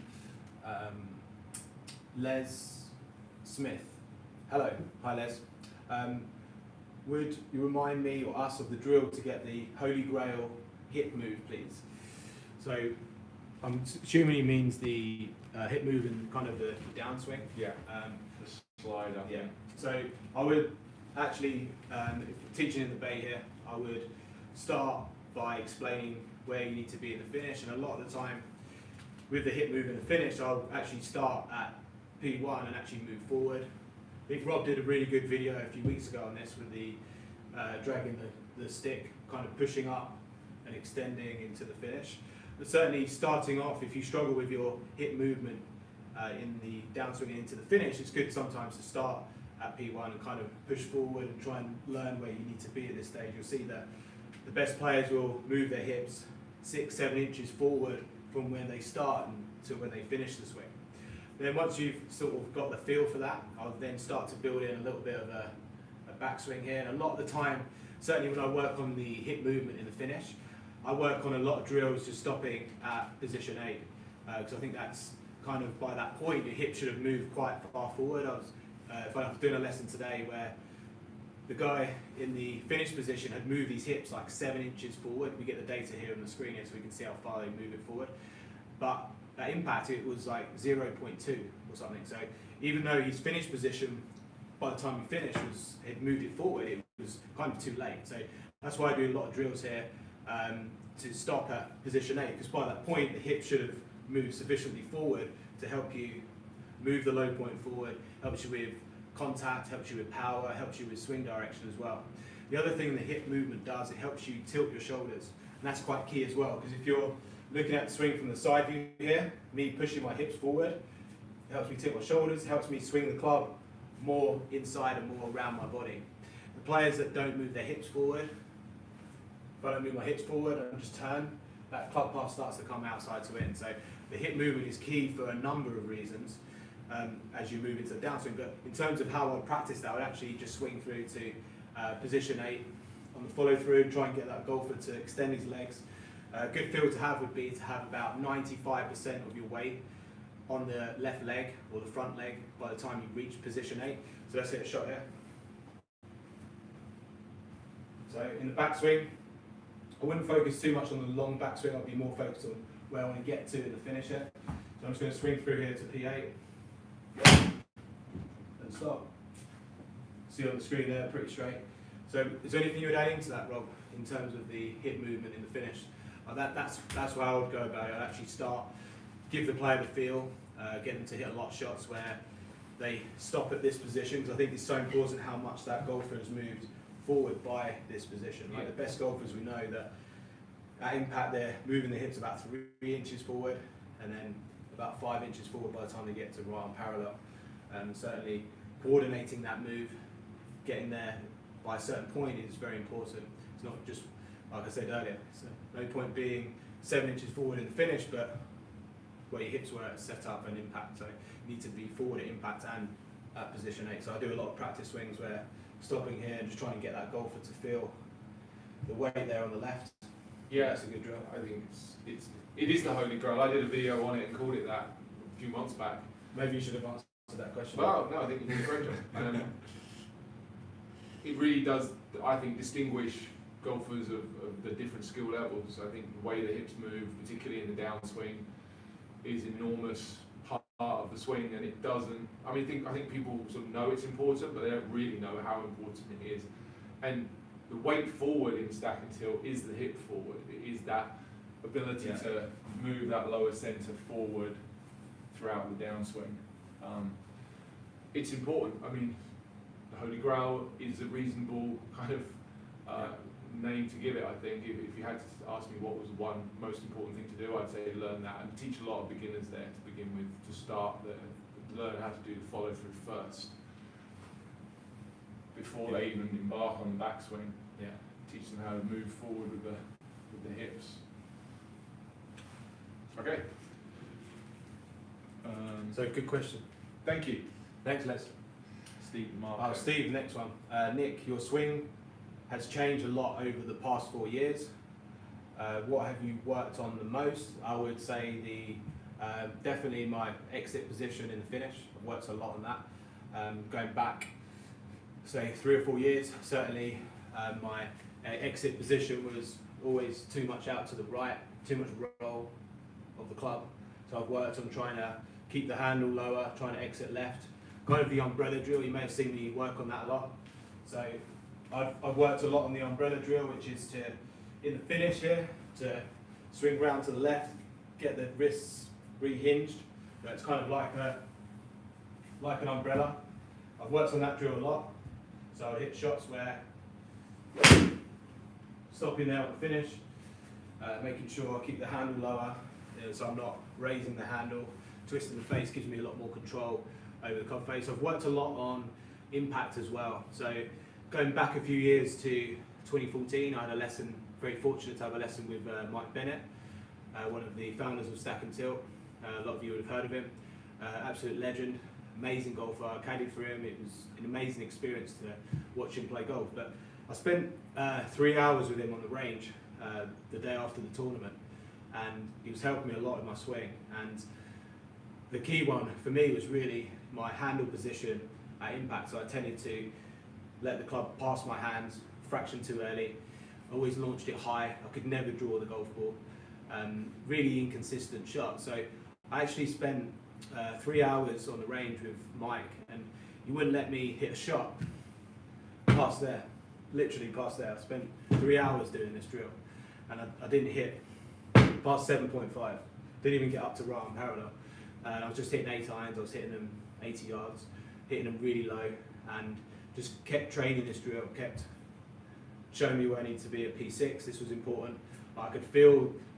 Les Smith. Hello. Hi, Les. Would you remind me or us of the drill to get the Holy Grail hip move, please? So I'm assuming he means the hip move in kind of the downswing. Yeah. The slider. Yeah. So I would actually, if teaching in the bay here, I would start by explaining where you need to be in the finish, and a lot of the time with the hip move in the finish, I'll actually start at P1 and actually move forward. I think Rob did a really good video a few weeks ago on this with the dragging the stick, kind of pushing up and extending into the finish. But certainly starting off, if you struggle with your hip movement in the downswing into the finish, it's good sometimes to start at P1 and kind of push forward and try and learn where you need to be at this stage. You'll see that the best players will move their hips 6-7 inches forward from when they start to when they finish the swing. Then once you've sort of got the feel for that, I'll then start to build in a little bit of a backswing here. And a lot of the time, certainly when I work on the hip movement in the finish, I work on a lot of drills just stopping at position 8. Because I think that's kind of, by that point, your hip should have moved quite far forward. I was doing a lesson today where the guy in the finish position had moved his hips like 7 inches forward. We get the data here on the screen here so we can see how far they move it forward. But that impact, it was like 0.2 or something. So even though his finish position, by the time he finished, had moved it forward, it was kind of too late. So that's why I do a lot of drills here to stop at position 8, because by that point the hip should have moved sufficiently forward to help you move the low point forward, helps you with contact, helps you with power, helps you with swing direction as well. The other thing the hip movement does, it helps you tilt your shoulders, and that's quite key as well, because if you're looking at the swing from the side view here, me pushing my hips forward, it helps me tilt my shoulders, helps me swing the club more inside and more around my body. The players that don't move their hips forward, if I don't move my hips forward and just turn, that club path starts to come outside to in. So the hip movement is key for a number of reasons as you move into the downswing. But in terms of how I practice that, I would actually just swing through to position 8 on the follow through, try and get that golfer to extend his legs. A good feel to have would be to have about 95% of your weight on the left leg or the front leg by the time you reach position 8. So let's hit a shot here. So in the backswing, I wouldn't focus too much on the long backswing, I'd be more focused on where I want to get to in the finish here. So I'm just going to swing through here to P8 and stop. See on the screen there, pretty straight. So is there anything you would add into that, Rob, in terms of the hip movement in the finish? That's how I would go about it. I'd actually start, give the player the feel, get them to hit a lot of shots where they stop at this position, because I think it's so important how much that golfer has moved forward by this position. Like the best golfers, we know that at impact they're moving the hips about 3 inches forward and then about 5 inches forward by the time they get to right on parallel. And certainly coordinating that move, getting there by a certain point is very important. It's not just, like I said earlier, so no point being 7 inches forward in the finish, but where your hips were at set up and impact. So you need to be forward at impact and at position 8. So I do a lot of practice swings where stopping here and just trying to get that golfer to feel the weight there on the left. Yeah, that's a good drill. I think it is the holy grail. I did a video on it and called it that a few months back. Maybe you should have answered that question. Well, no, I think you did a great job. It really does, I think, distinguish golfers of the different skill levels. I think the way the hips move, particularly in the downswing, is enormous part of the swing, and it doesn't. I mean, I think people sort of know it's important, but they don't really know how important it is. And the weight forward in stack and tilt is the hip forward. It is that ability to move that lower centre forward throughout the downswing. It's important. I mean, Holy Grail is a reasonable kind of name to give it. I think if you had to ask me what was one most important thing to do, I'd say learn that and teach a lot of beginners there to begin with, to start learn how to do the follow through first before they even embark on the backswing. Yeah. Teach them how to move forward with the hips. Okay. So good question. Thank you. Thanks, Les. Steve and Mark. Oh, Steve, next one. Nick, your swing has changed a lot over the past 4 years. What have you worked on the most? I would say definitely my exit position in the finish. I've worked a lot on that. Going back, say 3 or 4 years, certainly my exit position was always too much out to the right, too much roll of the club. So I've worked on trying to keep the handle lower, trying to exit left. Kind of the umbrella drill, you may have seen me work on that a lot. So I've worked a lot on the umbrella drill, which is to, in the finish here, to swing round to the left, get the wrists rehinged. So it's kind of like an umbrella. I've worked on that drill a lot. So I hit shots where stopping there at the finish, making sure I keep the handle lower, so I'm not raising the handle. Twisting the face gives me a lot more control over the Clubface. I've worked a lot on impact as well. So going back a few years to 2014, I had a lesson, very fortunate to have a lesson with Mike Bennett, one of the founders of Stack and Tilt. A lot of you would have heard of him. Absolute legend, amazing golfer. I caddied for him. It was an amazing experience to watch him play golf. But I spent 3 hours with him on the range the day after the tournament, and he was helping me a lot in my swing. And the key one for me was really my handle position at impact. So I tended to let the club pass my hands, fraction too early. Always launched it high. I could never draw the golf ball. Really inconsistent shot. So I actually spent 3 hours on the range with Mike, and he wouldn't let me hit a shot past there, literally past there. I spent 3 hours doing this drill, and I didn't hit past 7.5. Didn't even get up to right on parallel. I was just hitting 8 irons. I was hitting them 80 yards, hitting them really low, and just kept training this drill, kept showing me where I need to be at P6. This was important. I could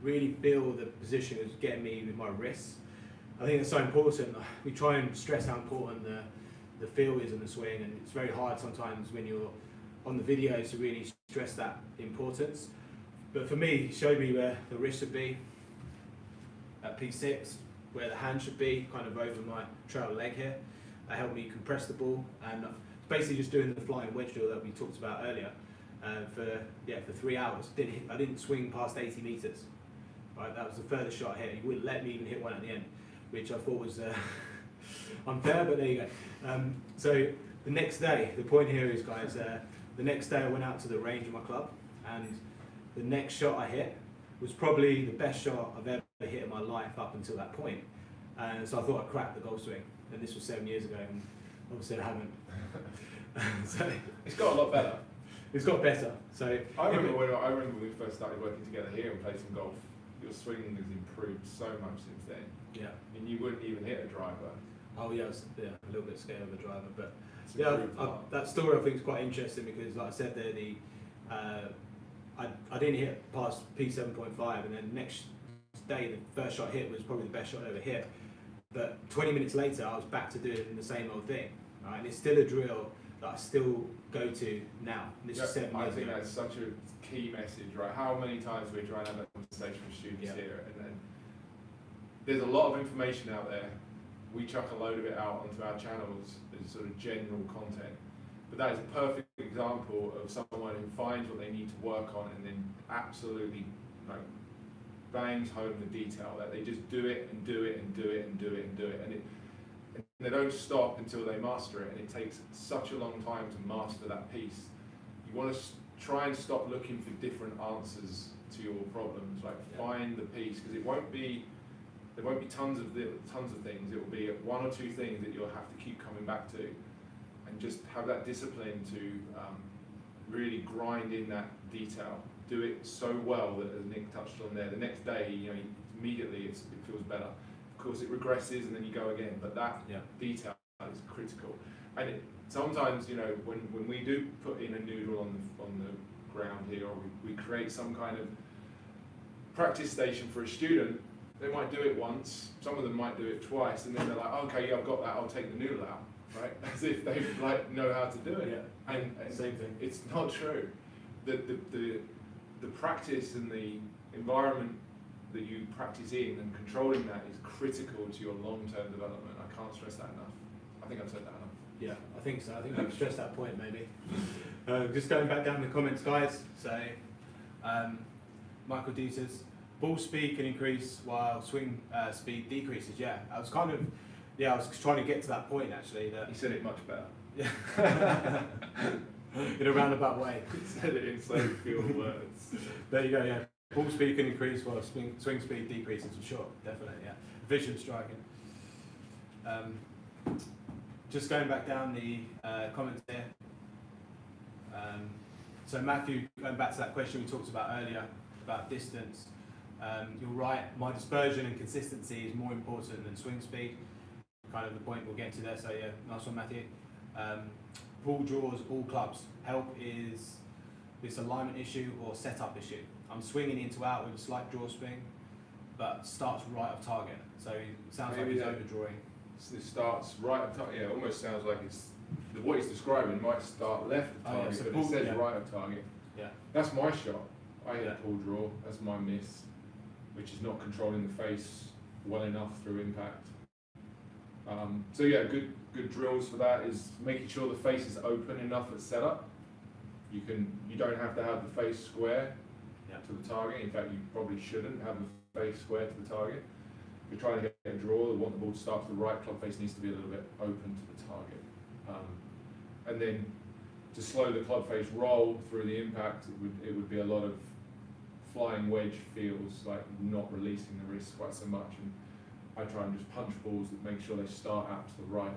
really feel the position was getting me with my wrists. I think it's so important. We try and stress how important the feel is in the swing, and it's very hard sometimes when you're on the videos to really stress that importance. But for me, he showed me where the wrist should be at P6, where the hand should be, kind of over my trail leg here. That helped me compress the ball, and basically just doing the flying wedge drill that we talked about earlier for 3 hours. I didn't swing past 80 meters. Right, that was the furthest shot I hit. He wouldn't let me even hit one at the end, which I thought was unfair, but there you go. So the next day, the point here is, guys, the next day I went out to the range of my club, and the next shot I hit was probably the best shot I've ever hit in my life up until that point. And so I thought I cracked the golf swing, and this was 7 years ago, and obviously I haven't. So it's got a lot better. It's got better. So I remember when we first started working together here and played some golf. Your swing has improved so much since then. Yeah. And you wouldn't even hit a driver. Oh yeah, a little bit scared of a driver, but It's yeah, improved a lot. that story I think is quite interesting because, like I said there, I didn't hit past P7.5, and then next day the first shot I hit was probably the best shot I ever hit. But 20 minutes later, I was back to doing the same old thing. Right? And it's still a drill that I still go to now. And this is 7 I years think ago. that's such a key message, right? How many times we try and have that conversation with students here, and then there's a lot of information out there. We chuck a load of it out onto our channels as sort of general content. But that is a perfect example of someone who finds what they need to work on and then absolutely bangs home the detail, that they just do it and do it and do it and do it and do it, and they don't stop until they master it, and it takes such a long time to master that piece. You want to try and stop looking for different answers to your problems, find the piece, because there won't be tons of things. It will be 1 or 2 things that you'll have to keep coming back to, and just have that discipline to really grind in that detail. Do it so well that, as Nick touched on there, the next day, immediately it feels better. Of course, it regresses and then you go again, but that detail is critical. And sometimes, you know, when we do put in a noodle on the ground here, or we create some kind of practice station for a student, they might do it once, some of them might do it twice, and then they're like, okay, yeah, I've got that, I'll take the noodle out, right? As if they like know how to do it. Yeah. And Same thing. It's not true. The practice and the environment that you practice in and controlling that is critical to your long-term development. I can't stress that enough. I think I've said that enough. Yeah, I think so. I think we've stressed that point maybe. Just going back down the comments, guys. So, Michael D says, ball speed can increase while swing speed decreases. Yeah, I was trying to get to that point actually. That He said it much better. yeah. In a roundabout way. He said it in so few words. There you go. Yeah, ball speed can increase while swing speed decreases for sure. Definitely. Yeah, efficient striking. Just going back down the comments here. So Matthew, going back to that question we talked about earlier about distance, you're right, my dispersion and consistency is more important than swing speed, kind of the point we'll get to there, so yeah, nice one Matthew. Ball draws all clubs, help is this alignment issue or setup issue. I'm swinging into out with a slight draw swing, but starts right of target, so it sounds like he's overdrawing. So it starts right of target, yeah, it almost sounds like what he's describing might start left of target, so but pull, it says yeah. right of target. Yeah. That's my shot. I hit Yeah. pull draw, that's my miss, which is not controlling the face well enough through impact. So yeah, good drills for that is making sure the face is open enough at setup. You don't have to have the face square to the target. In fact, you probably shouldn't have the face square to the target. If you're trying to get a draw, want the ball to start to the right, club face needs to be a little bit open to the target. And then to slow the club face roll through the impact, it would be a lot of flying wedge feels, like not releasing the wrist quite so much. And I try and just punch balls that make sure they start out to the right.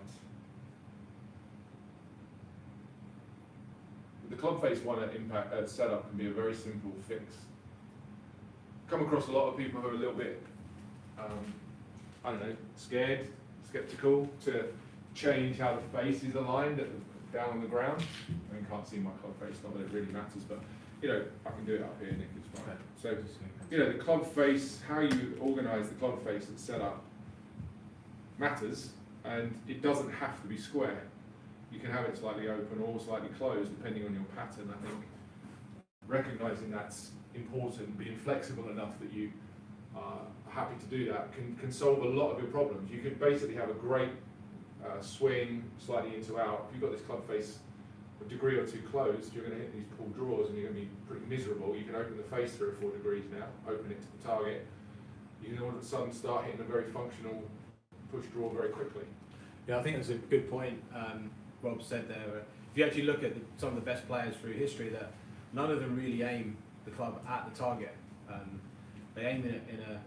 The club face one at impact setup can be a very simple fix. Come across a lot of people who are a little bit, I don't know, scared, skeptical to change how the face is aligned down on the ground. I mean, can't see my club face, not that it really matters, but you know, I can do it up here, Nick, it's fine. So, you know, the club face, how you organise the club face at setup matters, and it doesn't have to be square. You can have it slightly open or slightly closed, depending on your pattern. I think recognising that's important, being flexible enough that you are happy to do that can solve a lot of your problems. You could basically have a great swing, slightly into out. If you've got this club face a degree or two closed, you're going to hit these pull draws and you're going to be pretty miserable. You can open the face 3 or 4 degrees now, open it to the target. You can all of a sudden start hitting a very functional push draw very quickly. Yeah, I think that's a good point Rob said there. If you actually look at some of the best players through history, that none of them really aim the club at the target. They aim it in a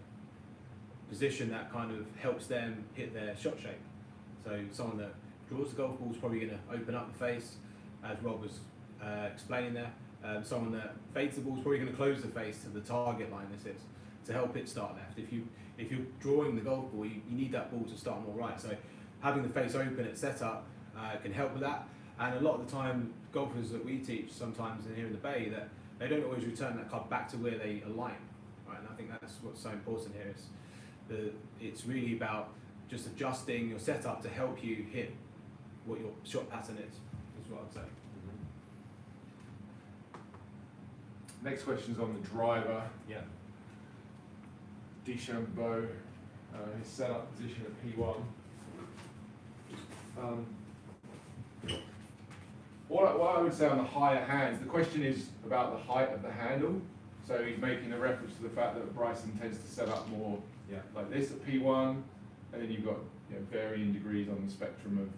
position that kind of helps them hit their shot shape. So someone that draws the golf ball is probably going to open up the face, as Rob was explaining there. Someone that fades the ball is probably going to close the face to the target line, this is, to help it start left. If you're drawing the golf ball, you need that ball to start more right. So having the face open at setup can help with that. And a lot of the time, golfers that we teach sometimes in here in the Bay, that they don't always return that club back to where they align. Right? And I think that's what's so important here. It's really about just adjusting your setup to help you hit what your shot pattern is what I'd say. Next question's on the driver. Yeah. DeChambeau, his setup position at P1. What I would say on the higher hands, the question is about the height of the handle. So he's making a reference to the fact that Bryson tends to set up more like this at P1, and then you've got varying degrees on the spectrum of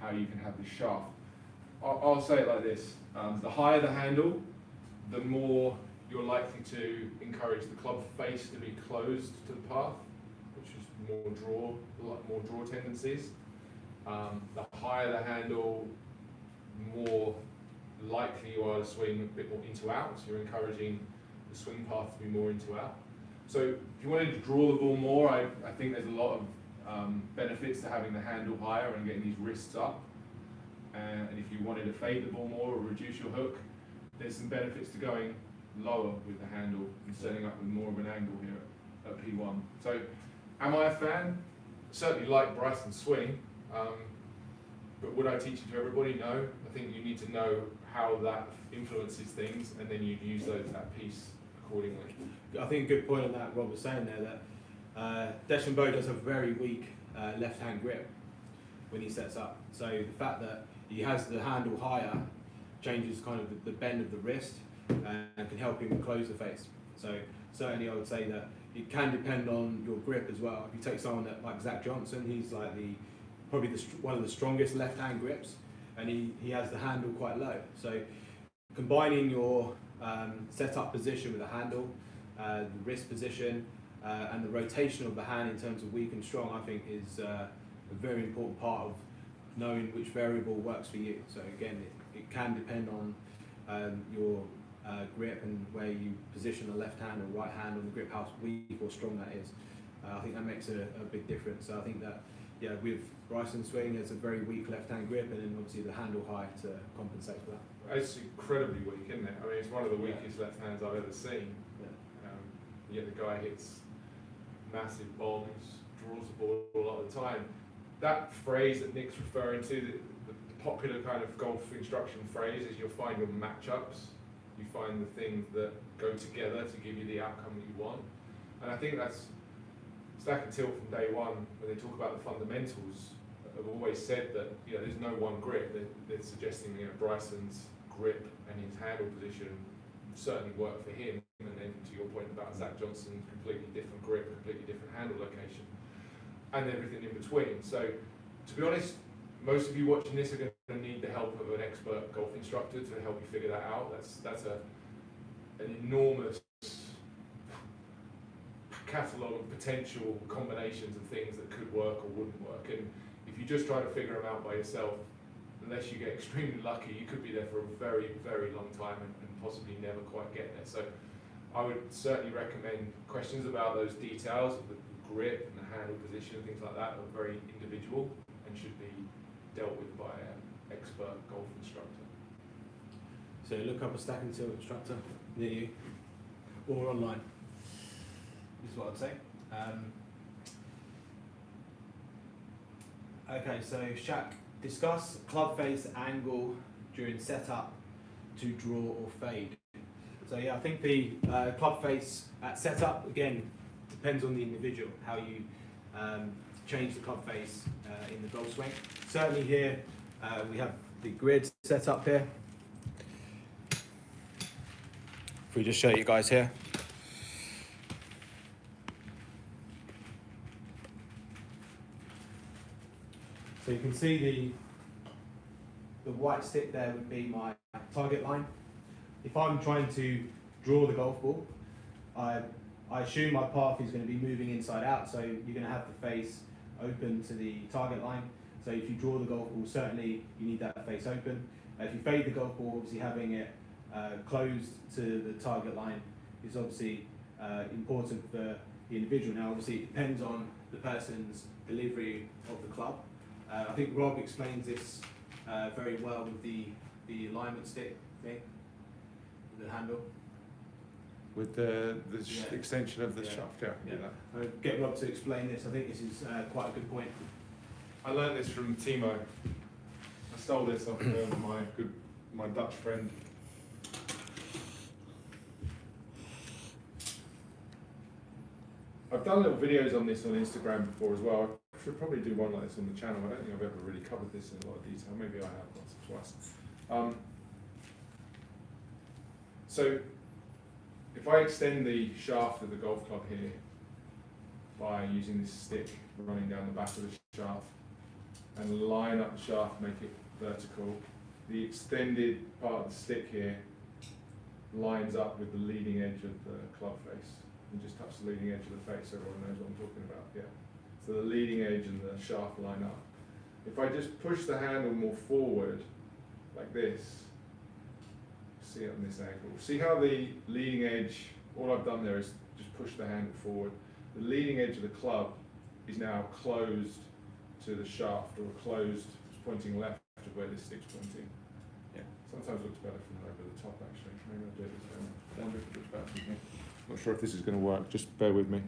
how you can have the shaft. I'll say it like this, the higher the handle, the more you're likely to encourage the club face to be closed to the path, which is more draw tendencies. The higher the handle, more likely you are to swing a bit more into out, so you're encouraging the swing path to be more into out. So if you wanted to draw the ball more, I think there's a lot of benefits to having the handle higher and getting these wrists up. and if you wanted to fade the ball more or reduce your hook, there's some benefits to going lower with the handle and setting up with more of an angle here at P1. So, am I a fan? Certainly like Bryson's swing, but would I teach it to everybody? No. I think you need to know how that influences things, and then you'd use that piece accordingly. I think a good point on that Rob was saying there, that Deschambault does have a very weak left-hand grip when he sets up. So the fact that he has the handle higher changes kind of the bend of the wrist and can help him close the face. So certainly I would say that it can depend on your grip as well. If you take someone like Zach Johnson, he's like probably one of the strongest left-hand grips, and he has the handle quite low. So combining your setup position with the handle, the wrist position, and the rotation of the hand in terms of weak and strong, I think is a very important part of knowing which variable works for you. So again, it can depend on your grip and where you position the left hand or right hand on the grip, how weak or strong that is. I think that makes a big difference. So I think that, yeah, with Bryson's swing, there's a very weak left-hand grip, and then obviously the handle high to compensate for that. It's incredibly weak, isn't it? I mean, it's one of the weakest left hands I've ever seen. Yeah. Yet the guy hits massive bombs, draws the ball a lot of the time. That phrase that Nick's referring to, the popular kind of golf instruction phrase, is you'll find your matchups. You find the things that go together to give you the outcome that you want. And I think that's Stack and Tilt from day one, when they talk about the fundamentals, have always said that there's no one grip. They're suggesting Bryson's grip and his handle position certainly work for him, and then to your point about Zach Johnson, completely different grip, completely different handle location, and everything in between. So, to be honest, most of you watching this are going to need the help of an expert golf instructor to help you figure that out. That's an enormous catalogue of potential combinations of things that could work or wouldn't work, and if you just try to figure them out by yourself, unless you get extremely lucky, you could be there for a very, very long time and possibly never quite get there. So I would certainly recommend questions about those details of the grip and the handle position and things like that are very individual and should be dealt with by an expert golf instructor. So look up a Stack and Tilt instructor near you, or online, is what I'd say. Okay, so Shaq, discuss club face angle during setup to draw or fade. So yeah, I think the club face at setup, again, depends on the individual, how you change the club face in the golf swing. Certainly here, we have the grid set up here. If we just show you guys here. So you can see the white stick there would be my target line. If I'm trying to draw the golf ball, I assume my path is going to be moving inside out, so you're going to have the face open to the target line. So if you draw the golf ball, certainly you need that face open. If you fade the golf ball, obviously having it closed to the target line is obviously important for the individual. Now obviously it depends on the person's delivery of the club. I think Rob explains this very well with the alignment stick thing, the handle. With the Yeah. extension of the Yeah. shaft, yeah. I'll get Rob to explain this. I think this is quite a good point. I learned this from Timo. I stole this off my Dutch friend. I've done little videos on this on Instagram before as well. I should probably do one like this on the channel. I don't think I've ever really covered this in a lot of detail. Maybe I have once or twice. So if I extend the shaft of the golf club here by using this stick running down the back of the shaft and line up the shaft, make it vertical, the extended part of the stick here lines up with the leading edge of the club face. And just touch the leading edge of the face so everyone knows what I'm talking about. Yeah. So the leading edge and the shaft line up. If I just push the handle more forward, like this, see it on this angle. See how the leading edge, all I've done there is just push the handle forward. The leading edge of the club is now closed to the shaft, or closed, it's pointing left of where this stick's pointing. Yeah. Sometimes it looks better from over the top actually. Maybe I'll do it this way. I wonder if it looks better from here. Not sure if this is going to work, just bear with me.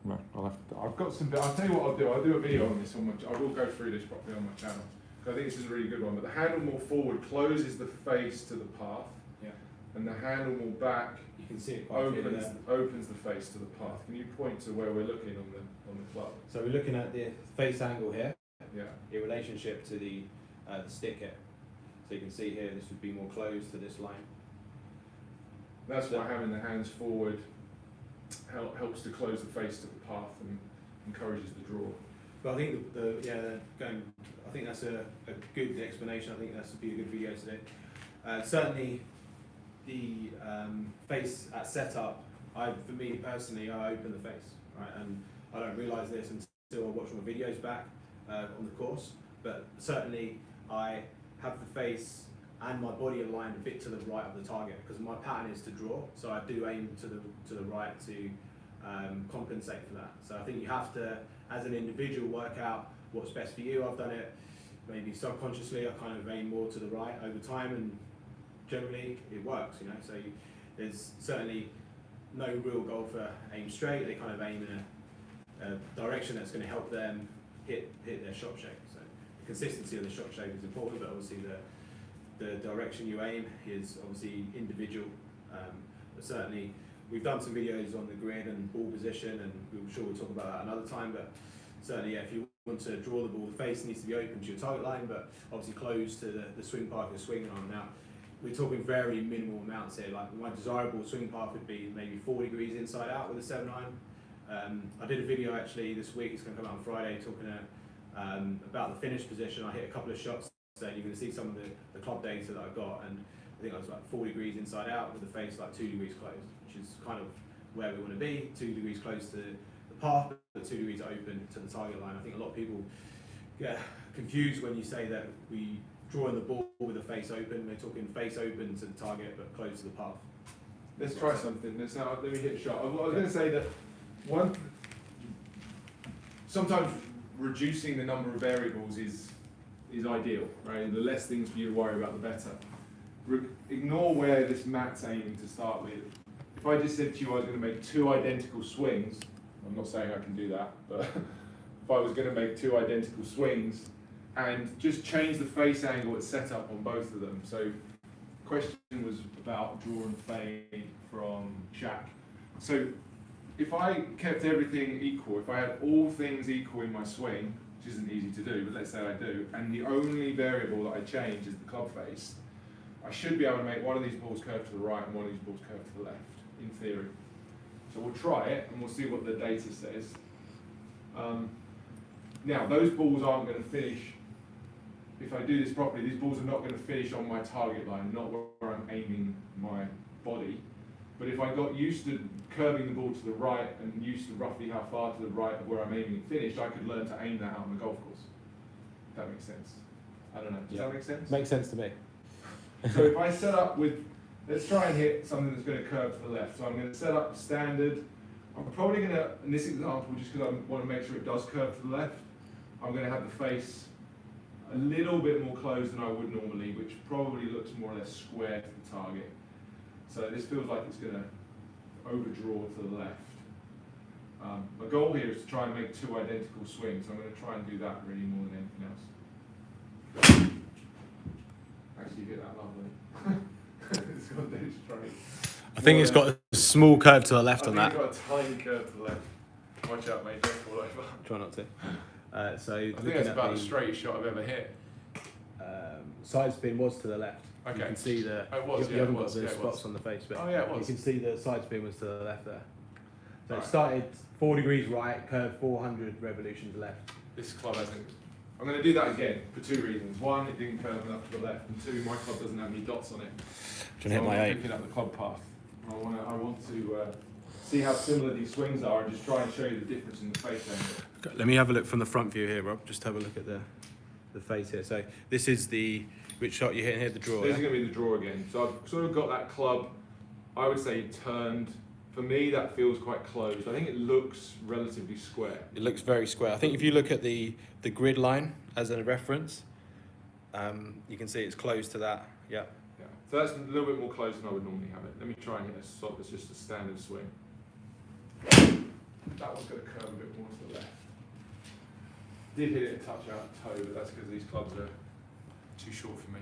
No, I've got some, I'll tell you what I'll do a video on this on my, I will go through this properly on my channel. I think this is a really good one, but the handle more forward closes the face to the path. Yeah. And the handle more back You can see it quite clearly there. opens the face to the path. Can you point to where we're looking on the club? So we're looking at the face angle here, Yeah. in relationship to the stick here. So you can see here, this would be more closed to this line. That's why having the hands forward helps to close the face to the path and encourages the draw. But I think I think that's a good explanation. I think that's would be a good video today. Certainly, the face at setup. For me personally, I open the face, right, and I don't realise this until I watch my videos back on the course. But certainly, I have the face and my body aligned a bit to the right of the target because my pattern is to draw. So I do aim to the right to compensate for that. So I think you have to, as an individual, work out what's best for you. I've done it maybe subconsciously. I kind of aim more to the right over time, and generally it works. You know, so there's certainly no real golfer aim straight. They kind of aim in a direction that's going to help them hit their shot shape. So the consistency of the shot shape is important, but obviously the direction you aim is obviously individual. But certainly, we've done some videos on the grid and ball position, and I'm sure we'll talk about that another time. But certainly, yeah, if you want to draw the ball, the face needs to be open to your target line, but obviously close to the swing path you're swinging on. Now, we're talking very minimal amounts here. Like my desirable swing path would be maybe 4 degrees inside out with a 7-iron. I did a video actually this week. It's going to come out on Friday, talking about the finish position. I hit a couple of shots. So you're going to see some of the club data that I got, and I think I was like 4 degrees inside out with the face like 2 degrees closed, which is kind of where we want to be. 2 degrees close to the path, but 2 degrees open to the target line. I think a lot of people get confused when you say that we drawing the ball with the face open. We're talking face open to the target, but close to the path. Let's try something. Let me hit a shot. I was going to say that sometimes reducing the number of variables is ideal, right? The less things for you to worry about, the better. Ignore where this mat's aiming to start with. If I just said to you I was going to make 2 identical swings, I'm not saying I can do that, but if I was going to make 2 identical swings and just change the face angle at setup on both of them. So the question was about draw and fade from Shaq. So if I kept everything equal, if I had all things equal in my swing, which isn't easy to do, but let's say I do, and the only variable that I change is the club face, I should be able to make one of these balls curve to the right and one of these balls curve to the left, in theory. So we'll try it and we'll see what the data says. Now, those balls aren't going to finish, if I do this properly, these balls are not going to finish on my target line, not where I'm aiming my body. But if I got used to curving the ball to the right and used to roughly how far to the right of where I'm aiming it finished, I could learn to aim that out on the golf course. If that makes sense. I don't know. Does that make sense? Makes sense to me. So if I set up with, let's try and hit something that's going to curve to the left. So I'm going to set up standard. I'm probably going to, in this example, just because I want to make sure it does curve to the left, I'm going to have the face a little bit more closed than I would normally, which probably looks more or less square to the target. So this feels like it's going to overdraw to the left. My goal here is to try and make 2 identical swings. I'm going to try and do that really more than anything else. Actually, you hit that lovely. It's gone dead straight. I think it's got a small curve to the left on that. It's got a tiny curve to the left. Watch out, mate, don't fall over. Try not to. I think that's about the straightest shot I've ever hit. Side spin was to the left. Okay. You can see the. You haven't got the spots on the face, but you can see the side spin was to the left there. So it started 4 degrees right, curved 400 revolutions left. This club hasn't. I'm going to do that again for 2 reasons. 1, it didn't curve enough to the left, and 2, my club doesn't have any dots on it. Can hit my 8. Picking up the club path. I want to see how similar these swings are and just try and show you the difference in the face angle. Let me have a look from the front view here, Rob. Just have a look at the face here. So this is which shot you're hitting here, the draw. This is going to be the draw again. So I've sort of got that club, I would say turned for me, that feels quite closed. I think it looks relatively square. It looks very square. I think if you look at the grid line as a reference, you can see it's close to that. Yeah. Yeah. So that's a little bit more close than I would normally have it. Let me try and hit a stop. It's just a standard swing. That one's going to curve a bit more to the left. Did hit it a touch out of toe, but that's because these clubs are too short for me.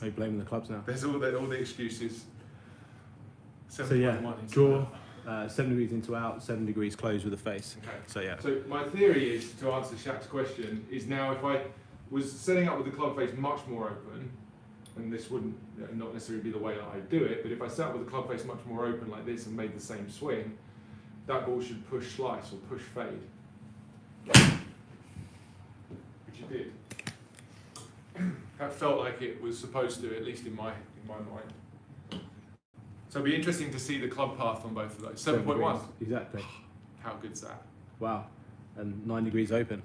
Are you blaming the clubs now? There's all the excuses. So yeah, draw 7 degrees into out, 7 degrees closed with the face. Okay. So yeah. So my theory is, to answer Shaq's question, is now if I was setting up with the club face much more open, and this wouldn't not necessarily be the way that I do it, but if I set up with the club face much more open like this and made the same swing, that ball should push slice or push fade. Which it did. That felt like it was supposed to, at least in my mind. So it'll be interesting to see the club path on both of those. 7.1. Exactly. How good's that? Wow. And 9 degrees open.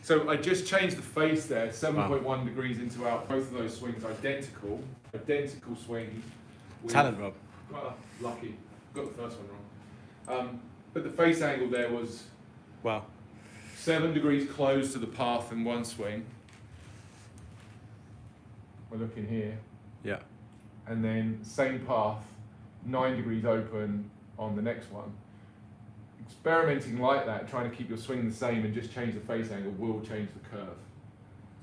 So I just changed the face there, 7.1 degrees into out. Both of those swings identical swings. Talent, Rob. Well, lucky. Got the first one wrong. But the face angle there was Wow. 7 degrees close to the path in one swing. We're looking here. Yeah. And then same path, 9 degrees open on the next one. Experimenting like that, trying to keep your swing the same and just change the face angle will change the curve.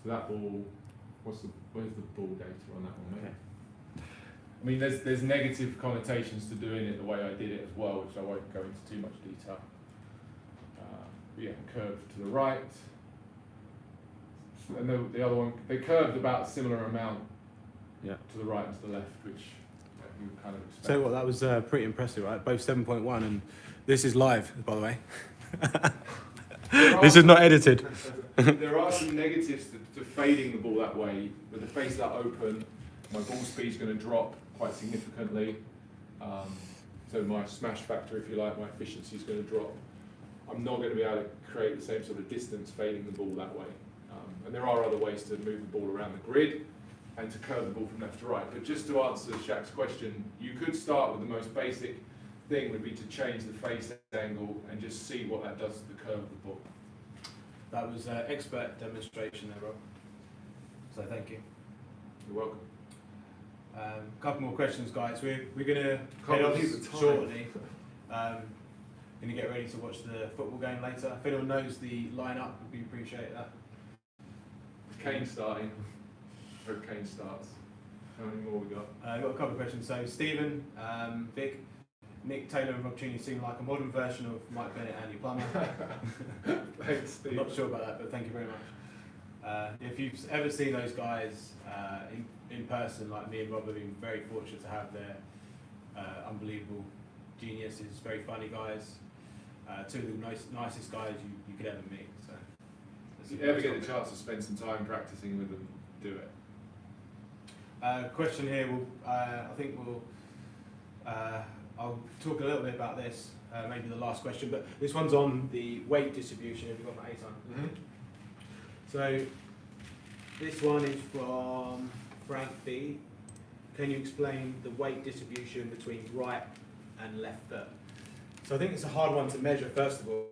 So that ball, where's the ball data on that one? Okay. I mean, there's negative connotations to doing it the way I did it as well, which I won't go into too much detail. But yeah, curve to the right. And the other one, they curved about a similar amount to the right and to the left, which you would kind of expect. So what, that was pretty impressive, right? Both 7.1, and this is live, by the way. This is not edited. There are some negatives to fading the ball that way. With the face that open, my ball speed's going to drop quite significantly. So my smash factor, if you like, my efficiency is going to drop. I'm not going to be able to create the same sort of distance fading the ball that way. And there are other ways to move the ball around the grid and to curve the ball from left to right. But just to answer Shaq's question, you could start with the most basic thing would be to change the face angle and just see what that does to the curve of the ball. That was an expert demonstration there, Rob. So thank you. You're welcome. Couple more questions, guys. We're going to Can't head off believe the time. shortly. Going to get ready to watch the football game later. If anyone knows the lineup, we appreciate that. Kane starting. Hope Kane starts. How many more we got? I've got a couple of questions. So Stephen, Vic, Nick Taylor and Rob Cheney seem like a modern version of Mike Bennett and Andy Plummer. Thanks, Steve. I'm not sure about that, but thank you very much. If you've ever seen those guys in person, like me and Rob have been very fortunate to have their unbelievable geniuses, very funny guys, two of the nicest guys you could ever meet. So, if you ever get the chance to spend some time practicing with them, do it. Question here, I'll talk a little bit about this, maybe the last question, but this one's on the weight distribution. Have you got my 8 on? Mm-hmm. So this one is from Frank B. Can you explain the weight distribution between right and left foot? So I think it's a hard one to measure, first of all.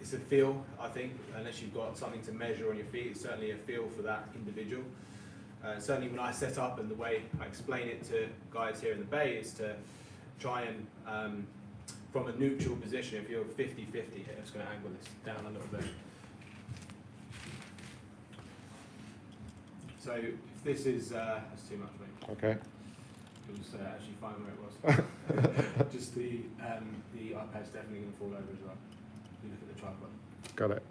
It's a feel, I think, unless you've got something to measure on your feet. It's certainly a feel for that individual. Certainly when I set up, and the way I explain it to guys here in the Bay is to try and, from a neutral position, if you're 50-50 here, I'm just going to angle this down a little bit. So if this is, that's too much for me. Okay. It was actually fine where it was. Just the iPad's definitely going to fall over as well. You look at the tripod. Got it.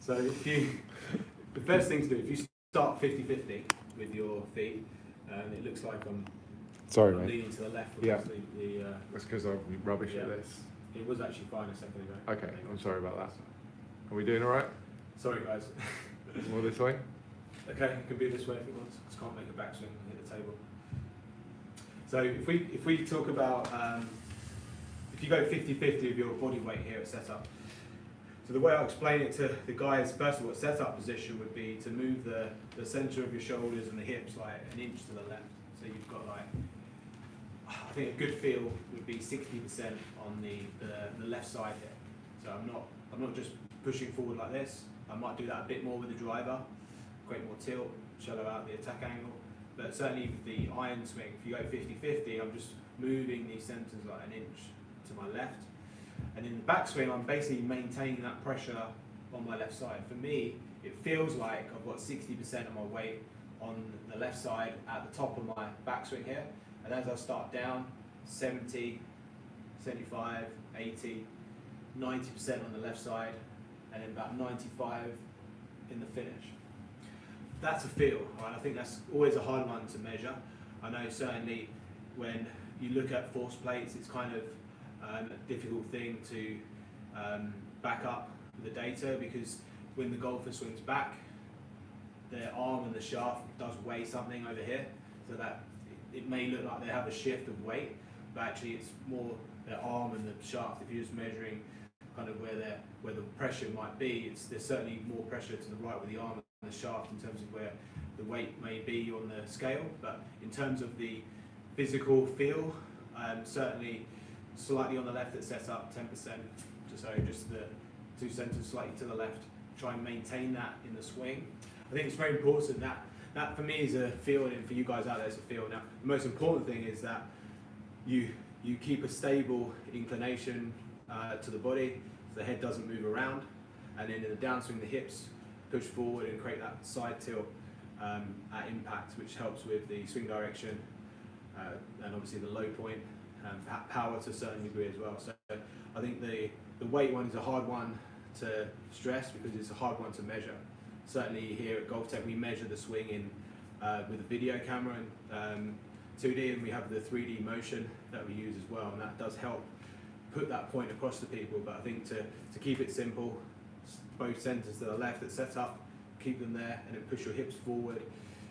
So the first thing to do, if you start 50-50 with your feet, it looks like I'm leaning to the left. Yeah. The, That's because I'm rubbish at this. It was actually fine a second ago. Okay, I'm sorry about that. Are we doing all right? Sorry, guys. More this way? Okay, it can be this way if it wants. Just can't make a backswing and hit the table. So if we talk about, if you go 50-50 with your body weight here at setup, so the way I explain it to the guys, first of all, setup position would be to move the centre of your shoulders and the hips like an inch to the left. So you've got like I think a good feel would be 60% on the left side here. So I'm not just pushing forward like this. I might do that a bit more with the driver, create more tilt, shallow out the attack angle. But certainly with the iron swing, if you go 50-50, I'm just moving these centres like an inch to my left. And in the backswing, I'm basically maintaining that pressure on my left side. For me, it feels like I've got 60% of my weight on the left side at the top of my backswing here. And as I start down, 70, 75, 80, 90% on the left side, and then about 95 in the finish. That's a feel, right? I think that's always a hard one to measure. I know certainly when you look at force plates, it's kind of a difficult thing to back up the data, because when the golfer swings back, their arm and the shaft does weigh something over here, so that it may look like they have a shift of weight, but actually it's more their arm and the shaft. If you're just measuring kind of where the pressure might be, there's certainly more pressure to the right with the arm and the shaft in terms of where the weight may be on the scale. But in terms of the physical feel, certainly slightly on the left at setup, 10%, so just the 2 centres slightly to the left. Try and maintain that in the swing. I think it's very important that for me is a feel, and for you guys out there it's a feel. Now, the most important thing is that you keep a stable inclination to the body, so the head doesn't move around, and then in the downswing the hips push forward and create that side tilt at impact, which helps with the swing direction and obviously the low point, power to a certain degree as well. So I think the weight one is a hard one to stress because it's a hard one to measure. Certainly here at GOLFTEC we measure the swing in with a video camera and 2D, and we have the 3D motion that we use as well, and that does help put that point across to people. But I think to keep it simple, both centres to the left at setup, keep them there, and then push your hips forward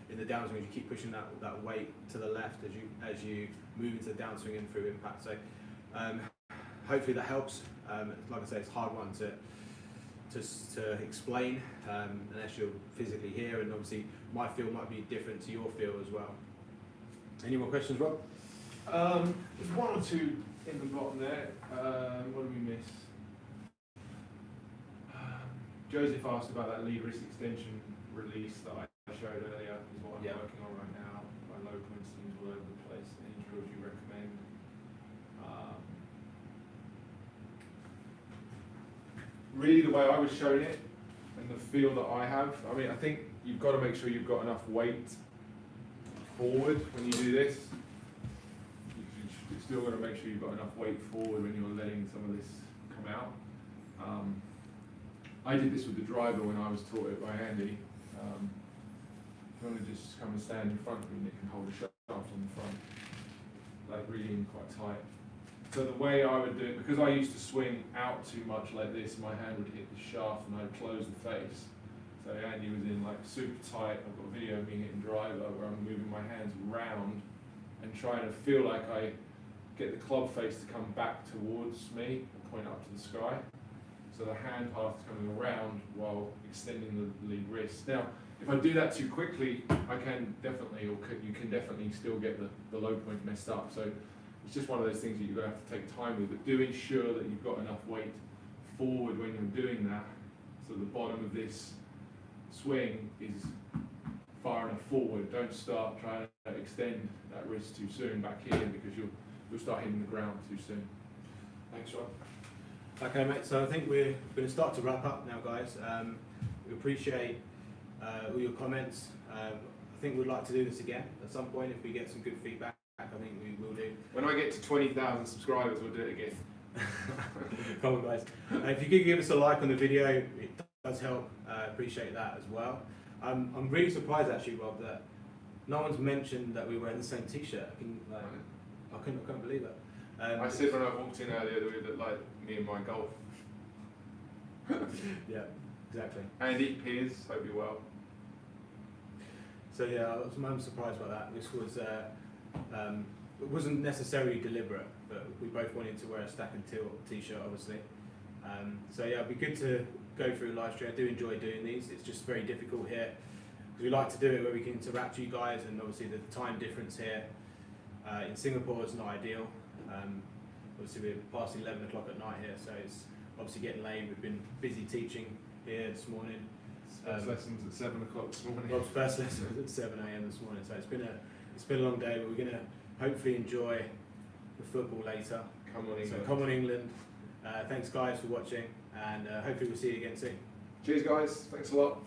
in the downswing as you keep pushing that weight to the left as you move into the downswing and through impact. So hopefully that helps. Like I say, it's a hard one to explain unless you're physically here, and obviously my feel might be different to your feel as well. Any more questions, Rob? There's one or two in the bottom there. What did we miss? Joseph asked about that lead wrist extension release that I showed earlier, is what I'm working on right now. My low point seems all over the place. Any drills you recommend? Really the way I was showing it and the feel that I have, I mean, I think you've got to make sure you've got enough weight forward when you do this. You've still got to make sure you've got enough weight forward when you're letting some of this come out. I did this with the driver when I was taught it by Andy. You want to just come and stand in front of me, and it can hold the shaft on the front, like really in quite tight. So the way I would do it, because I used to swing out too much like this, my hand would hit the shaft and I'd close the face. So Andy was in like super tight. I've got a video of me hitting driver where I'm moving my hands round and trying to feel like I get the club face to come back towards me and point up to the sky. So the hand path is coming around while extending the lead wrist. Now, if I do that too quickly, I can definitely, or you can definitely still get the low point messed up. So it's just one of those things that you're going to have to take time with, but do ensure that you've got enough weight forward when you're doing that, so the bottom of this swing is far enough forward. Don't start trying to extend that wrist too soon back here, because you'll start hitting the ground too soon. Thanks, Rob. Okay, mate, so I think we're going to start to wrap up now, guys. We appreciate all your comments. I think we'd like to do this again at some point if we get some good feedback. I think we will do. When I get to 20,000 subscribers, we'll do it again. Come on, guys. If you could give us a like on the video, it does help. Appreciate that as well. I'm really surprised actually, Rob, that no one's mentioned that we were wearing the same T-shirt. I couldn't believe it. I said when I walked in earlier that we looked like me and my golf. Yeah, exactly. Andy, Piers, hope you're well. So yeah, I'm surprised by that. This was it wasn't necessarily deliberate, but we both wanted to wear a stack and tilt T-shirt, obviously. So yeah, it'd be good to go through live stream. I do enjoy doing these. It's just very difficult here because we like to do it where we can interact with you guys, and obviously the time difference here In Singapore, it's not ideal. Obviously, we're past 11 o'clock at night here, so it's obviously getting late. We've been busy teaching here this morning. First lessons at 7 o'clock this morning. Rob's first lesson was at 7 a.m. this morning, so it's been a long day, but we're going to hopefully enjoy the football later. Come on, England. So come on, England. Thanks, guys, for watching, and hopefully we'll see you again soon. Cheers, guys. Thanks a lot.